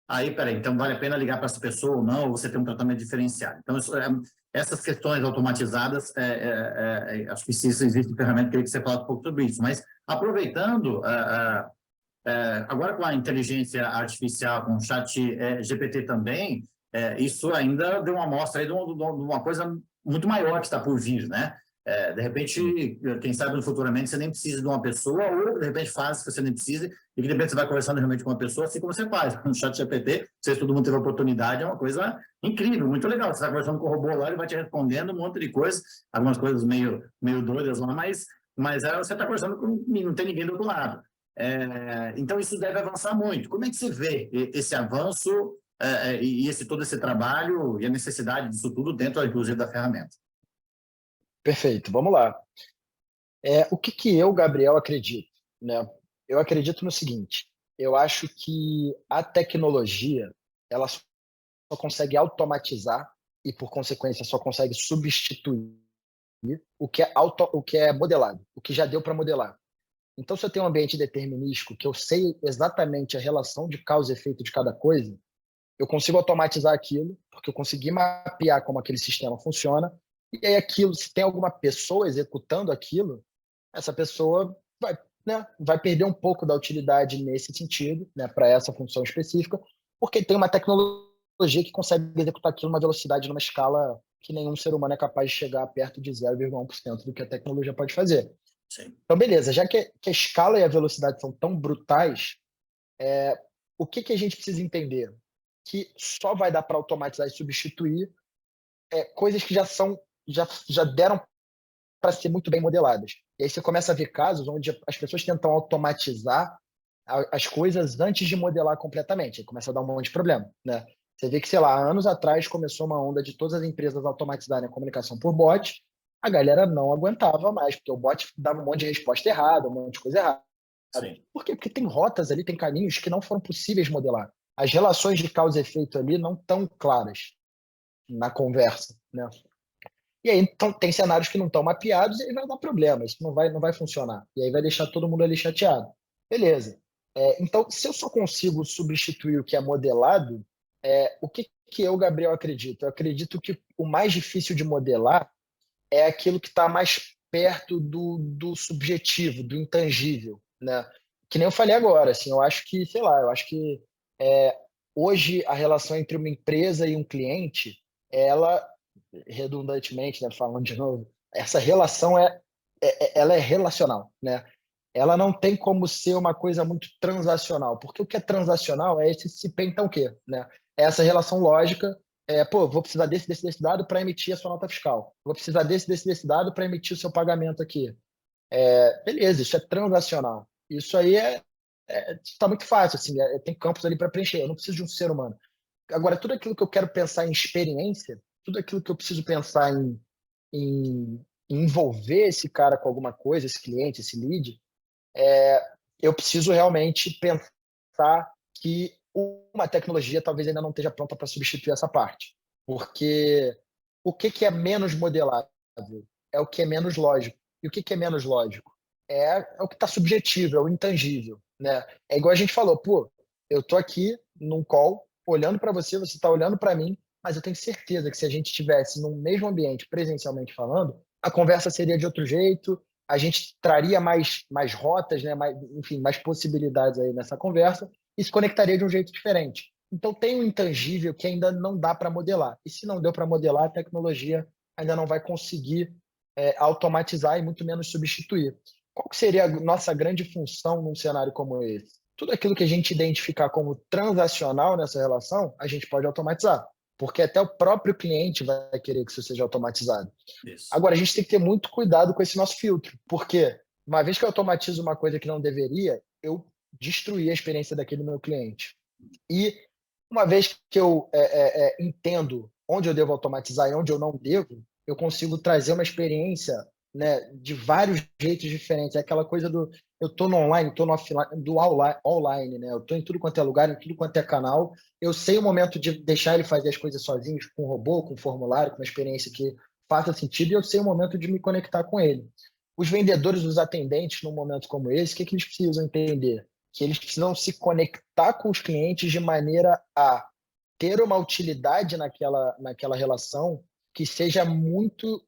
aí, peraí, então vale a pena ligar para essa pessoa ou não, ou você tem um tratamento diferenciado. Então, essas questões automatizadas, acho que se existe ferramenta, queria que você falasse um pouco sobre isso. Mas, aproveitando, agora com a inteligência artificial, com o chat GPT também, isso ainda deu uma amostra aí de uma coisa muito maior que está por vir, né? De repente, quem sabe futuramente você nem precisa de uma pessoa, ou de repente faz que você nem precisa, e que de repente você vai conversando realmente com uma pessoa, assim como você faz. No chat GPT, não sei se todo mundo teve a oportunidade, é uma coisa incrível, muito legal. Você está conversando com o robô lá, ele vai te respondendo um monte de coisas, algumas coisas meio doidas lá, mas você está conversando com, não tem ninguém do outro lado. Então, isso deve avançar muito. Como é que você vê esse avanço e todo esse trabalho e a necessidade disso tudo dentro, inclusive, da ferramenta? Perfeito, vamos lá. O que eu, Gabriel, acredito, né? Eu acredito no seguinte, eu acho que a tecnologia, ela só consegue automatizar e, por consequência, só consegue substituir o que é modelado, o que já deu para modelar. Então, se eu tenho um ambiente determinístico, que eu sei exatamente a relação de causa e efeito de cada coisa, eu consigo automatizar aquilo, porque eu consegui mapear como aquele sistema funciona, e aí aquilo, se tem alguma pessoa executando aquilo, essa pessoa vai, né, vai perder um pouco da utilidade nesse sentido, né, para essa função específica, porque tem uma tecnologia que consegue executar aquilo numa velocidade, numa escala que nenhum ser humano é capaz de chegar perto de 0,1% do que a tecnologia pode fazer. Sim. Então, beleza, já que a escala e a velocidade são tão brutais, o que a gente precisa entender? Que só vai dar para automatizar e substituir coisas que já deram para ser muito bem modeladas. E aí você começa a ver casos onde as pessoas tentam automatizar as coisas antes de modelar completamente. Aí começa a dar um monte de problema, né? Você vê que, sei lá, anos atrás começou uma onda de todas as empresas automatizarem a comunicação por bot, a galera não aguentava mais, porque o bot dava um monte de resposta errada, um monte de coisa errada. Sim. Por quê? Porque tem rotas ali, tem caminhos que não foram possíveis modelar. As relações de causa e efeito ali não estão claras na conversa, né? E aí então, tem cenários que não estão mapeados e aí vai dar problema, isso não vai funcionar. E aí vai deixar todo mundo ali chateado. Beleza. Então, se eu só consigo substituir o que é modelado, o que eu, Gabriel, acredito? Eu acredito que o mais difícil de modelar é aquilo que está mais perto do subjetivo, do intangível, né? Que nem eu falei agora, assim, eu acho que, sei lá, eu acho que hoje a relação entre uma empresa e um cliente, ela, redundantemente, né, falando de novo, essa relação ela é relacional, né? Ela não tem como ser uma coisa muito transacional, porque o que é transacional é esse se P então o quê, né? É essa relação lógica, vou precisar desse dado para emitir a sua nota fiscal, vou precisar desse dado para emitir o seu pagamento aqui. Beleza, isso é transacional. Isso aí está muito fácil, assim, tem campos ali para preencher, eu não preciso de um ser humano. Agora, tudo aquilo que eu quero pensar em experiência, tudo aquilo que eu preciso pensar em envolver esse cara com alguma coisa, esse cliente, esse lead, eu preciso realmente pensar que uma tecnologia talvez ainda não esteja pronta para substituir essa parte. Porque o que é menos modelável? É o que é menos lógico. E o que é menos lógico? É o que está subjetivo, é o intangível. Né? É igual a gente falou, pô, eu tô aqui num call, olhando para você, você está olhando para mim, mas eu tenho certeza que se a gente estivesse no mesmo ambiente, presencialmente falando, a conversa seria de outro jeito, a gente traria mais rotas, né? Enfim, mais possibilidades aí nessa conversa e se conectaria de um jeito diferente. Então, tem um intangível que ainda não dá para modelar. E se não deu para modelar, a tecnologia ainda não vai conseguir automatizar e muito menos substituir. Qual que seria a nossa grande função num cenário como esse? Tudo aquilo que a gente identificar como transacional nessa relação, a gente pode automatizar, porque até o próprio cliente vai querer que isso seja automatizado. Isso. Agora, a gente tem que ter muito cuidado com esse nosso filtro, porque uma vez que eu automatizo uma coisa que não deveria, eu destruí a experiência daquele meu cliente. E uma vez que eu entendo onde eu devo automatizar e onde eu não devo, eu consigo trazer uma experiência, né, de vários jeitos diferentes. É aquela coisa do eu estou no online, estou no offline, do online, né? Eu estou em tudo quanto é lugar, em tudo quanto é canal. Eu sei o momento de deixar ele fazer as coisas sozinho, com um robô, com um formulário, com uma experiência que faça sentido, e eu sei o momento de me conectar com ele. Os vendedores, os atendentes, num momento como esse, o que eles precisam entender? Que eles precisam se conectar com os clientes de maneira a ter uma utilidade naquela relação que seja muito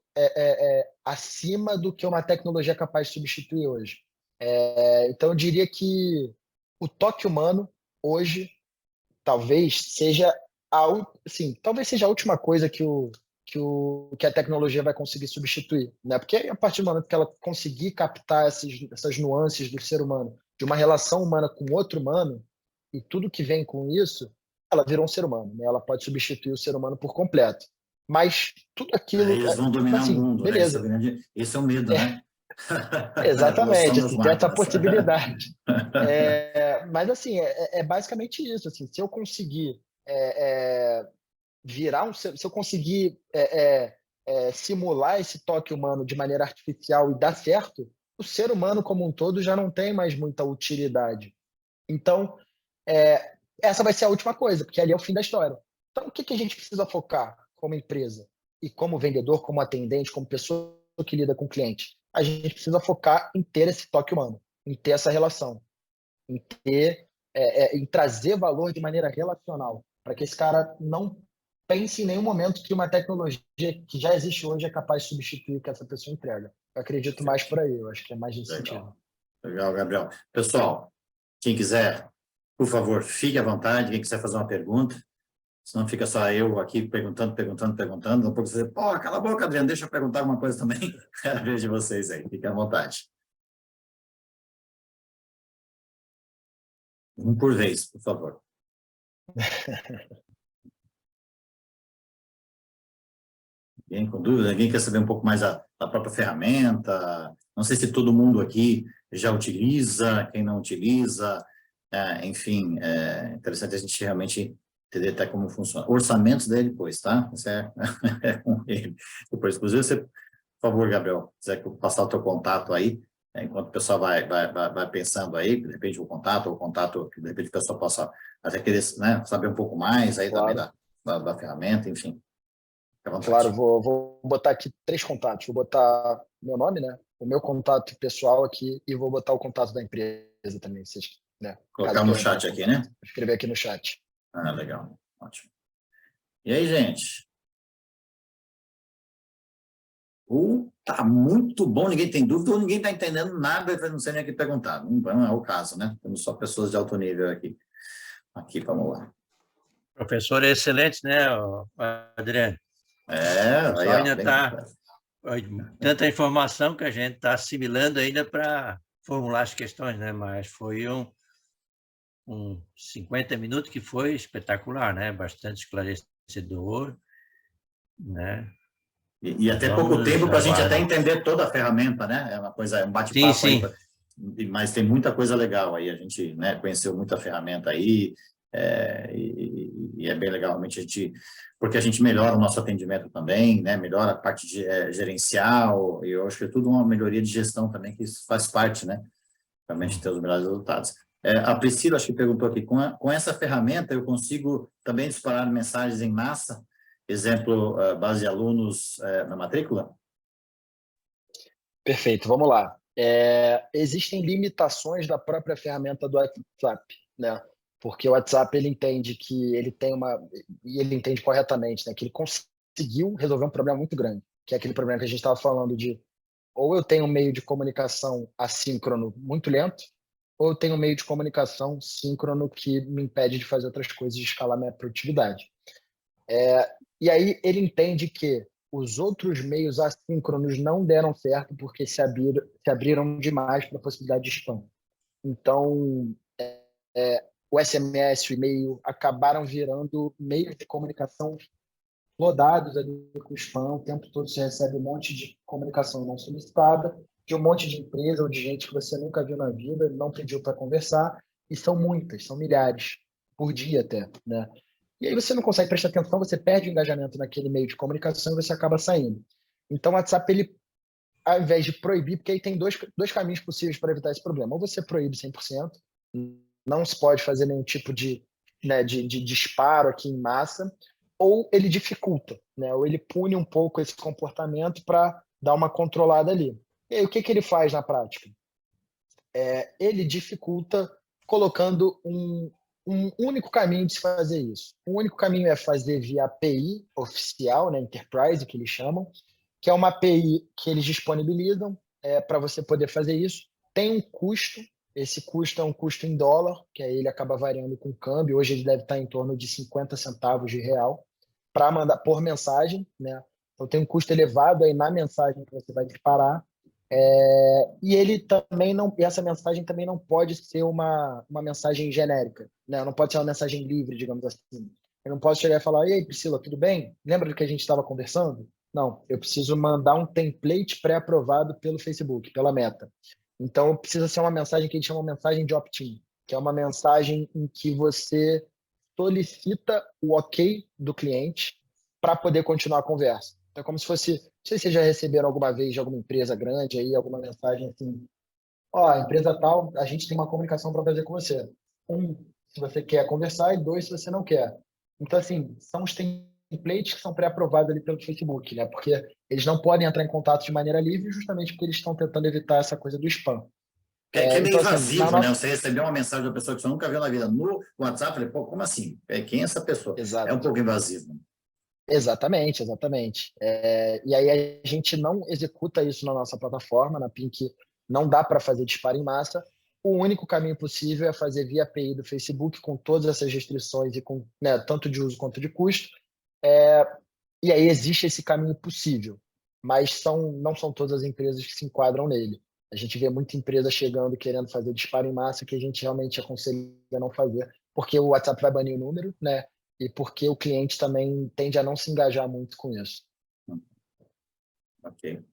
acima do que uma tecnologia é capaz de substituir hoje. Então, eu diria que o toque humano, hoje, talvez seja talvez seja a última coisa que a tecnologia vai conseguir substituir, né? Porque a partir do momento que ela conseguir captar essas nuances do ser humano, de uma relação humana com outro humano, e tudo que vem com isso, ela virou um ser humano, né? Ela pode substituir o ser humano por completo. Mas tudo aquilo, Eles vão dominar o assim, mundo, né? beleza. Esse é o medo, né? A evolução Exatamente, das assim, tem essa máquinas. possibilidade. Mas, assim, é basicamente isso. Assim, se eu conseguir se eu conseguir simular esse toque humano de maneira artificial e dar certo, o ser humano como um todo já não tem mais muita utilidade. Então, essa vai ser a última coisa, porque ali é o fim da história. Então, o que a gente precisa focar como empresa e como vendedor, como atendente, como pessoa que lida com o cliente? A gente precisa focar em ter esse toque humano, em ter essa relação, em ter, em trazer valor de maneira relacional, para que esse cara não pense em nenhum momento que uma tecnologia que já existe hoje é capaz de substituir o que essa pessoa entrega. Eu acredito mais por aí, eu acho que é mais nesse sentido. Legal, Gabriel. Pessoal, quem quiser, por favor, fique à vontade. Quem quiser fazer uma pergunta, senão fica só eu aqui perguntando. Não pode dizer, pô, cala a boca, Adriano, deixa eu perguntar alguma coisa também. Quero ver de vocês aí, fiquem à vontade. Um por vez, por favor. Ninguém com dúvida? Ninguém quer saber um pouco mais da própria ferramenta? Não sei se todo mundo aqui já utiliza, quem não utiliza. Enfim, é interessante a gente realmente entender até como funciona. Orçamentos dele depois, tá? Isso é com ele. Depois, inclusive, você, por favor, Gabriel, se quiser passar o teu contato aí, enquanto o pessoal vai pensando aí, de repente o contato, que de repente o pessoal possa até querer, né, saber um pouco mais aí também Claro. da ferramenta, enfim. Claro, vou botar aqui 3 contatos. Vou botar meu nome, né? O meu contato pessoal aqui e vou botar o contato da empresa também, vocês, né? Colocar Caso no queiram dar o chat aqui, né? contato. Vou escrever aqui no chat. Legal. Ótimo. E aí, gente? Tá muito bom, ninguém tem dúvida ou ninguém está entendendo nada, não sei nem o que perguntar. Não é o caso, né? Temos só pessoas de alto nível aqui. Aqui, vamos lá. Professor é excelente, né, Adriano? O pessoal aí, ainda bem, está... Tanta informação que a gente está assimilando ainda para formular as questões, né? Mas foi um 50 minutos que foi espetacular, né? Bastante esclarecedor, né? E até pouco tempo para a gente até entender toda a ferramenta, né? É uma coisa, é um bate-papo aí, mas tem muita coisa legal aí. A gente, né, conheceu muita ferramenta aí, e é bem legal realmente porque a gente melhora o nosso atendimento também, né? Melhora a parte gerencial, e eu acho que é tudo uma melhoria de gestão também, que isso faz parte, né? Realmente ter os melhores resultados. A Priscila, acho que perguntou aqui, com essa ferramenta eu consigo também disparar mensagens em massa? Exemplo, base de alunos na matrícula? Perfeito, vamos lá. Existem limitações da própria ferramenta do WhatsApp, né? porque o WhatsApp ele entende que ele tem e ele entende corretamente, né, que ele conseguiu resolver um problema muito grande, que é aquele problema que a gente estava falando de ou eu tenho um meio de comunicação assíncrono muito lento, ou eu tenho um meio de comunicação síncrono que me impede de fazer outras coisas, de escalar minha produtividade. E aí ele entende que os outros meios assíncronos não deram certo porque se abriram demais para a possibilidade de spam. Então, o SMS, o e-mail, acabaram virando meios de comunicação rodados ali com spam. O tempo todo você recebe um monte de comunicação não solicitada, de um monte de empresa ou de gente que você nunca viu na vida, não pediu para conversar, e são muitas, são milhares, por dia até, né? E aí você não consegue prestar atenção, você perde o engajamento naquele meio de comunicação e você acaba saindo. Então o WhatsApp, ele, ao invés de proibir, porque aí tem dois caminhos possíveis para evitar esse problema. Ou você proíbe 100%, não se pode fazer nenhum tipo de, né, de disparo aqui em massa, ou ele dificulta, né? Ou ele pune um pouco esse comportamento para dar uma controlada ali. E aí o que ele faz na prática? Ele dificulta colocando um único caminho de se fazer isso. O único caminho é fazer via API oficial, né, Enterprise, que eles chamam, que é uma API que eles disponibilizam para você poder fazer isso. Tem um custo, esse custo é um custo em dólar, que aí ele acaba variando com o câmbio. Hoje ele deve estar em torno de 50 centavos de real para mandar por mensagem, né? Então tem um custo elevado aí na mensagem que você vai disparar. E ele também não, e essa mensagem também não pode ser uma mensagem genérica, né? Não pode ser uma mensagem livre, digamos assim. Eu não posso chegar e falar: "E aí, Priscila, tudo bem? Lembra do que a gente estava conversando?" Não, eu preciso mandar um template pré-aprovado pelo Facebook, pela Meta. Então, precisa ser uma mensagem que eles chamam de mensagem de opt-in, que é uma mensagem em que você solicita o ok do cliente para poder continuar a conversa. Então, é como se fosse, não sei se vocês já receberam alguma vez de alguma empresa grande aí, alguma mensagem assim: ó, empresa tal, a gente tem uma comunicação para fazer com você. Um, se você quer conversar, e dois, se você não quer. Então, assim, são os templates que são pré-aprovados ali pelo Facebook, né? Porque eles não podem entrar em contato de maneira livre, justamente porque eles estão tentando evitar essa coisa do spam. Que é meio Então, assim, invasivo, né? Você recebeu uma mensagem de uma pessoa que você nunca viu na vida no WhatsApp, falei, pô, como assim? Quem é essa pessoa? É um Exato. pouco invasivo. Exatamente, exatamente. E aí a gente não executa isso na nossa plataforma, na Pink não dá para fazer disparo em massa. O único caminho possível é fazer via API do Facebook com todas essas restrições e com, né, tanto de uso quanto de custo. E aí existe esse caminho possível, mas não são todas as empresas que se enquadram nele. A gente vê muita empresa chegando querendo fazer disparo em massa que a gente realmente aconselha a não fazer, porque o WhatsApp vai banir o número, né? E porque o cliente também tende a não se engajar muito com isso. Ok.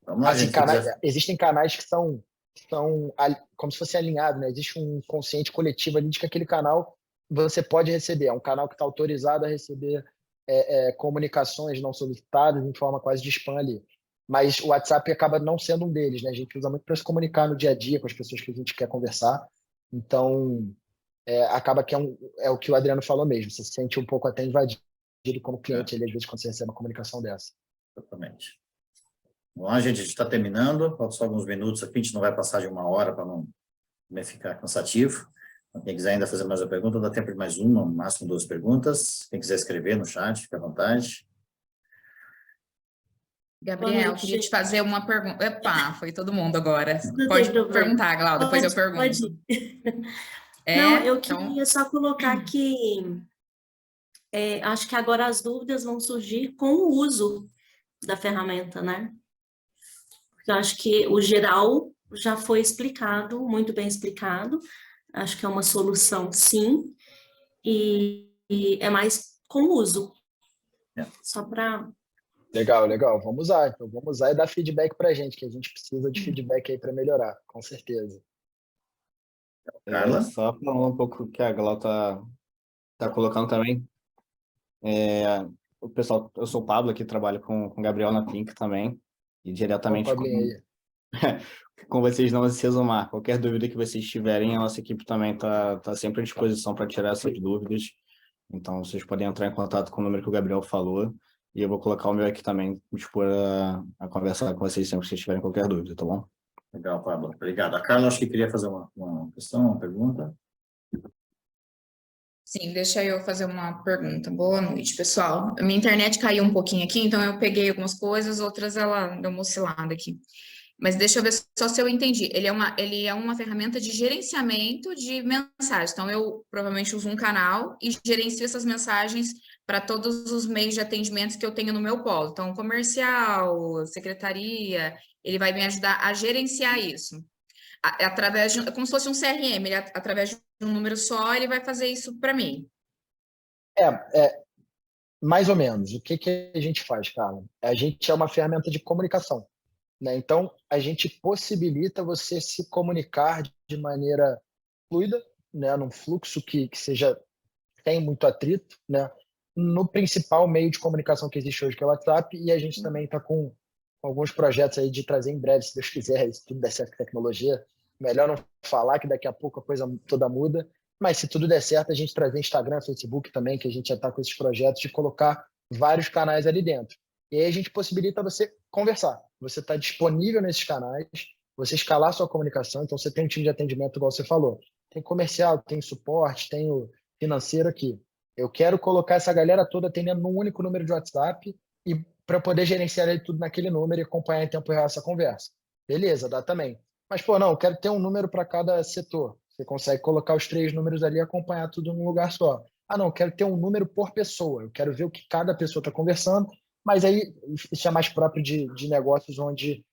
Vamos lá, Assim, gente. existem canais que são como se fosse alinhado, né? Existe um consciente coletivo ali de que aquele canal você pode receber. É um canal que está autorizado a receber comunicações não solicitadas em forma quase de spam ali. Mas o WhatsApp acaba não sendo um deles, né? A gente usa muito para se comunicar no dia a dia com as pessoas que a gente quer conversar. Então, acaba que é o que o Adriano falou mesmo. Você se sente um pouco até invadido como cliente, ali, às vezes, quando você recebe uma comunicação dessa. Exatamente. Bom, a gente está terminando, faltam só alguns minutos aqui, a gente não vai passar de 1 hora para não ficar cansativo. Quem quiser ainda fazer mais uma pergunta, dá tempo de mais uma, no máximo 2 perguntas. Quem quiser escrever no chat, fique à vontade. Gabriel, queria te fazer uma pergunta. Epa, foi todo mundo agora. Não Pode tem problema. perguntar, Glau, depois eu pergunto. Pode. Não, eu Então, queria só colocar que acho que agora as dúvidas vão surgir com o uso da ferramenta, né? Eu acho que o geral já foi explicado, muito bem explicado. Acho que é uma solução, sim, e é mais com o uso. Só para... Legal, legal. Vamos usar. Então, vamos usar e dar feedback para a gente, que a gente precisa de feedback aí para melhorar, com certeza. Carla? Só falando um pouco o que a Glau tá colocando também. O pessoal, eu sou o Pablo, aqui trabalho com o Gabriel na Pink também, e diretamente com vocês não se resumar. Qualquer dúvida que vocês tiverem, a nossa equipe também tá sempre à disposição para tirar essas dúvidas. Então, vocês podem entrar em contato com o número que o Gabriel falou, e eu vou colocar o meu aqui também, dispor a conversar com vocês sempre que vocês tiverem qualquer dúvida, tá bom? Legal, Pablo. Obrigado. A Carla, acho que queria fazer uma questão, uma pergunta. Sim, deixa eu fazer uma pergunta. Boa noite, pessoal. Minha internet caiu um pouquinho aqui, então eu peguei algumas coisas, outras ela deu uma oscilada aqui. Mas deixa eu ver só se eu entendi. Ele é uma ferramenta de gerenciamento de mensagens. Então, eu provavelmente uso um canal e gerencio essas mensagens para todos os meios de atendimento que eu tenho no meu polo. Então, comercial, secretaria, ele vai me ajudar a gerenciar isso. Através de, como se fosse um CRM, ele, através de um número só, ele vai fazer isso para mim. Mais ou menos. O que a gente faz, Carla? A gente é uma ferramenta de comunicação, né? Então, a gente possibilita você se comunicar de maneira fluida, né? Num fluxo que seja sem muito atrito, né? No principal meio de comunicação que existe hoje, que é o WhatsApp, e a gente também está com alguns projetos aí de trazer em breve, se Deus quiser, se tudo der certo com a tecnologia. Melhor não falar, que daqui a pouco a coisa toda muda, mas se tudo der certo, a gente trazer Instagram, Facebook também, que a gente já está com esses projetos de colocar vários canais ali dentro. E aí a gente possibilita você conversar. Você está disponível nesses canais, você escalar sua comunicação, então você tem um time de atendimento, igual você falou. Tem comercial, tem suporte, tem o financeiro aqui. Eu quero colocar essa galera toda atendendo num único número de WhatsApp e para poder gerenciar ele tudo naquele número e acompanhar em tempo real essa conversa. Beleza, dá também. Mas, pô, não, eu quero ter um número para cada setor. Você consegue colocar os 3 números ali e acompanhar tudo num lugar só. Ah, não, eu quero ter um número por pessoa. Eu quero ver o que cada pessoa está conversando, mas aí isso é mais próprio de negócios onde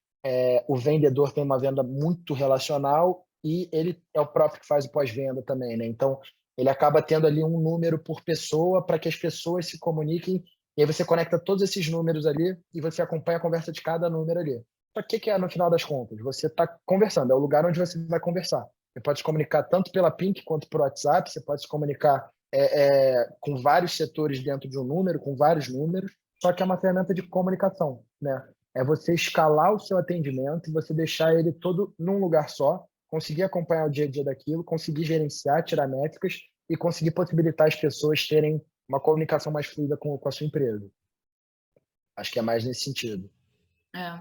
o vendedor tem uma venda muito relacional e ele é o próprio que faz o pós-venda também, né? Então, ele acaba tendo ali um número por pessoa para que as pessoas se comuniquem, e aí você conecta todos esses números ali e você acompanha a conversa de cada número ali. Só que o que é no final das contas? Você está conversando, é o lugar onde você vai conversar. Você pode se comunicar tanto pela Pink quanto por WhatsApp, você pode se comunicar com vários setores dentro de um número, com vários números, só que é uma ferramenta de comunicação, né? É você escalar o seu atendimento e você deixar ele todo num lugar só, conseguir acompanhar o dia a dia daquilo, conseguir gerenciar, tirar métricas e conseguir possibilitar as pessoas terem uma comunicação mais fluida com a sua empresa. Acho que é mais nesse sentido.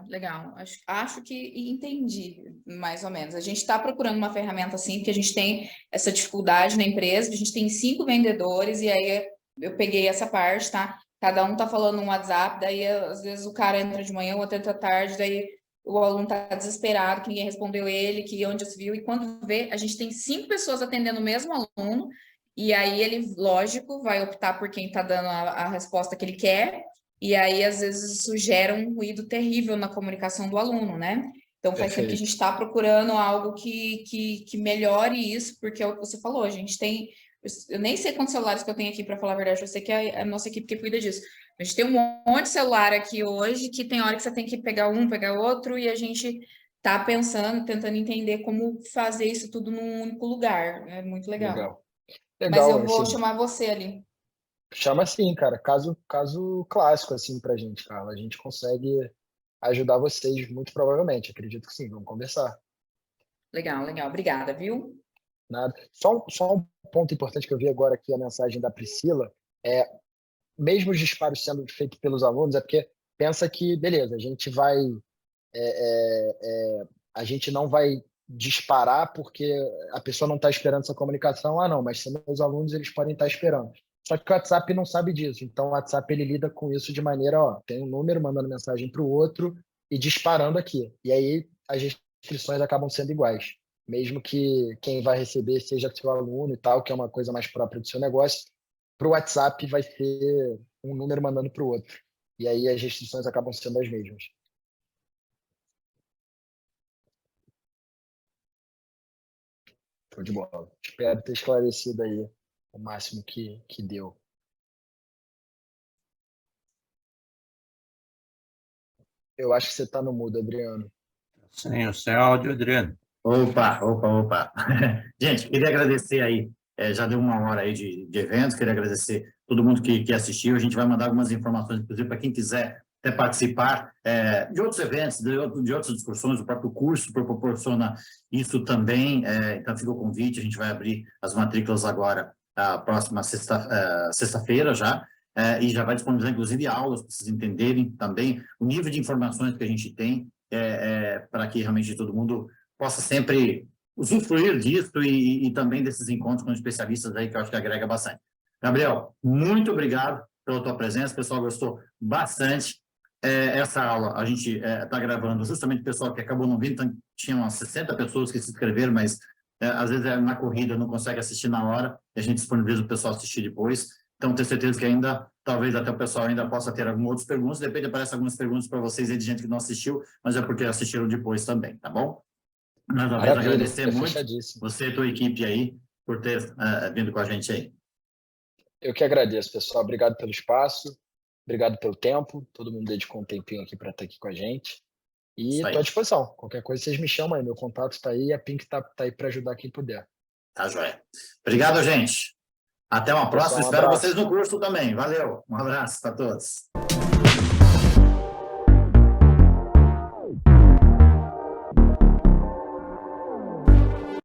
Legal. Acho que entendi, mais ou menos. A gente está procurando uma ferramenta assim, porque a gente tem essa dificuldade na empresa, a gente tem 5 vendedores, e aí eu peguei essa parte, tá? Cada um tá falando no WhatsApp, daí às vezes o cara entra de manhã, o outro entra tarde, daí o aluno tá desesperado, que ninguém respondeu ele, que onde se viu, e quando vê, a gente tem 5 pessoas atendendo o mesmo aluno, e aí ele, lógico, vai optar por quem tá dando a resposta que ele quer. E aí, às vezes, isso gera um ruído terrível na comunicação do aluno, né? Então, faz tempo que a gente está procurando algo que melhore isso, porque é o que você falou, a gente tem... Eu nem sei quantos celulares que eu tenho aqui, para falar a verdade, eu sei que é a nossa equipe que cuida disso. A gente tem um monte de celular aqui hoje, que tem hora que você tem que pegar um, pegar outro, e a gente está pensando, tentando entender como fazer isso tudo num único lugar. É muito legal. Mas eu vou chamar você ali. Chama assim, cara. Caso clássico, assim, pra gente, Carla. A gente consegue ajudar vocês, muito provavelmente. Acredito que sim, vamos conversar. Legal. Obrigada, viu? Nada. Só um ponto importante que eu vi agora aqui, a mensagem da Priscila, mesmo os disparos sendo feitos pelos alunos, é porque pensa que, beleza, a gente não vai disparar porque a pessoa não está esperando essa comunicação. Ah, não, mas são meus alunos, eles podem estar esperando. Só que o WhatsApp não sabe disso. Então, o WhatsApp ele lida com isso de maneira, tem um número mandando mensagem para o outro e disparando aqui. E aí as restrições acabam sendo iguais. Mesmo que quem vai receber seja seu aluno e tal, que é uma coisa mais própria do seu negócio, para o WhatsApp vai ser um número mandando para o outro. E aí as restrições acabam sendo as mesmas. Show de bola. Espero ter esclarecido aí o máximo que deu. Eu acho que você está no mudo, Adriano. Sem áudio, Adriano. Opa. Gente, queria agradecer aí, já deu 1 hora aí de eventos, queria agradecer todo mundo que assistiu. A gente vai mandar algumas informações, inclusive, para quem quiser até participar de outros eventos, de outras discussões. O próprio curso proporciona isso também, então fica o convite. A gente vai abrir as matrículas agora, a próxima sexta-feira já, e já vai disponibilizar, inclusive, aulas para vocês entenderem também o nível de informações que a gente tem, para que realmente todo mundo possa sempre usufruir disso e também desses encontros com especialistas aí, que eu acho que agrega bastante. Gabriel, muito obrigado pela tua presença, o pessoal gostou bastante. Essa aula a gente está gravando justamente o pessoal que acabou não vindo, então, tinha umas 60 pessoas que se inscreveram, mas às vezes na corrida não consegue assistir na hora, e a gente disponibiliza o pessoal assistir depois. Então, tenho certeza que ainda, talvez até o pessoal ainda possa ter algumas outras perguntas, de repente aparecem algumas perguntas para vocês aí de gente que não assistiu, mas é porque assistiram depois também, tá bom? Mais uma vez, agradecer muito você e a tua equipe aí por ter vindo com a gente aí. Eu que agradeço, pessoal. Obrigado pelo espaço, obrigado pelo tempo. Todo mundo dedicou um tempinho aqui para estar aqui com a gente. E estou à disposição. Qualquer coisa, vocês me chamam aí. Meu contato está aí e a Pink está aí para ajudar quem puder. Tá, joia. Obrigado, gente. Até uma próxima. Espero vocês no curso também. Valeu. Um abraço para todos.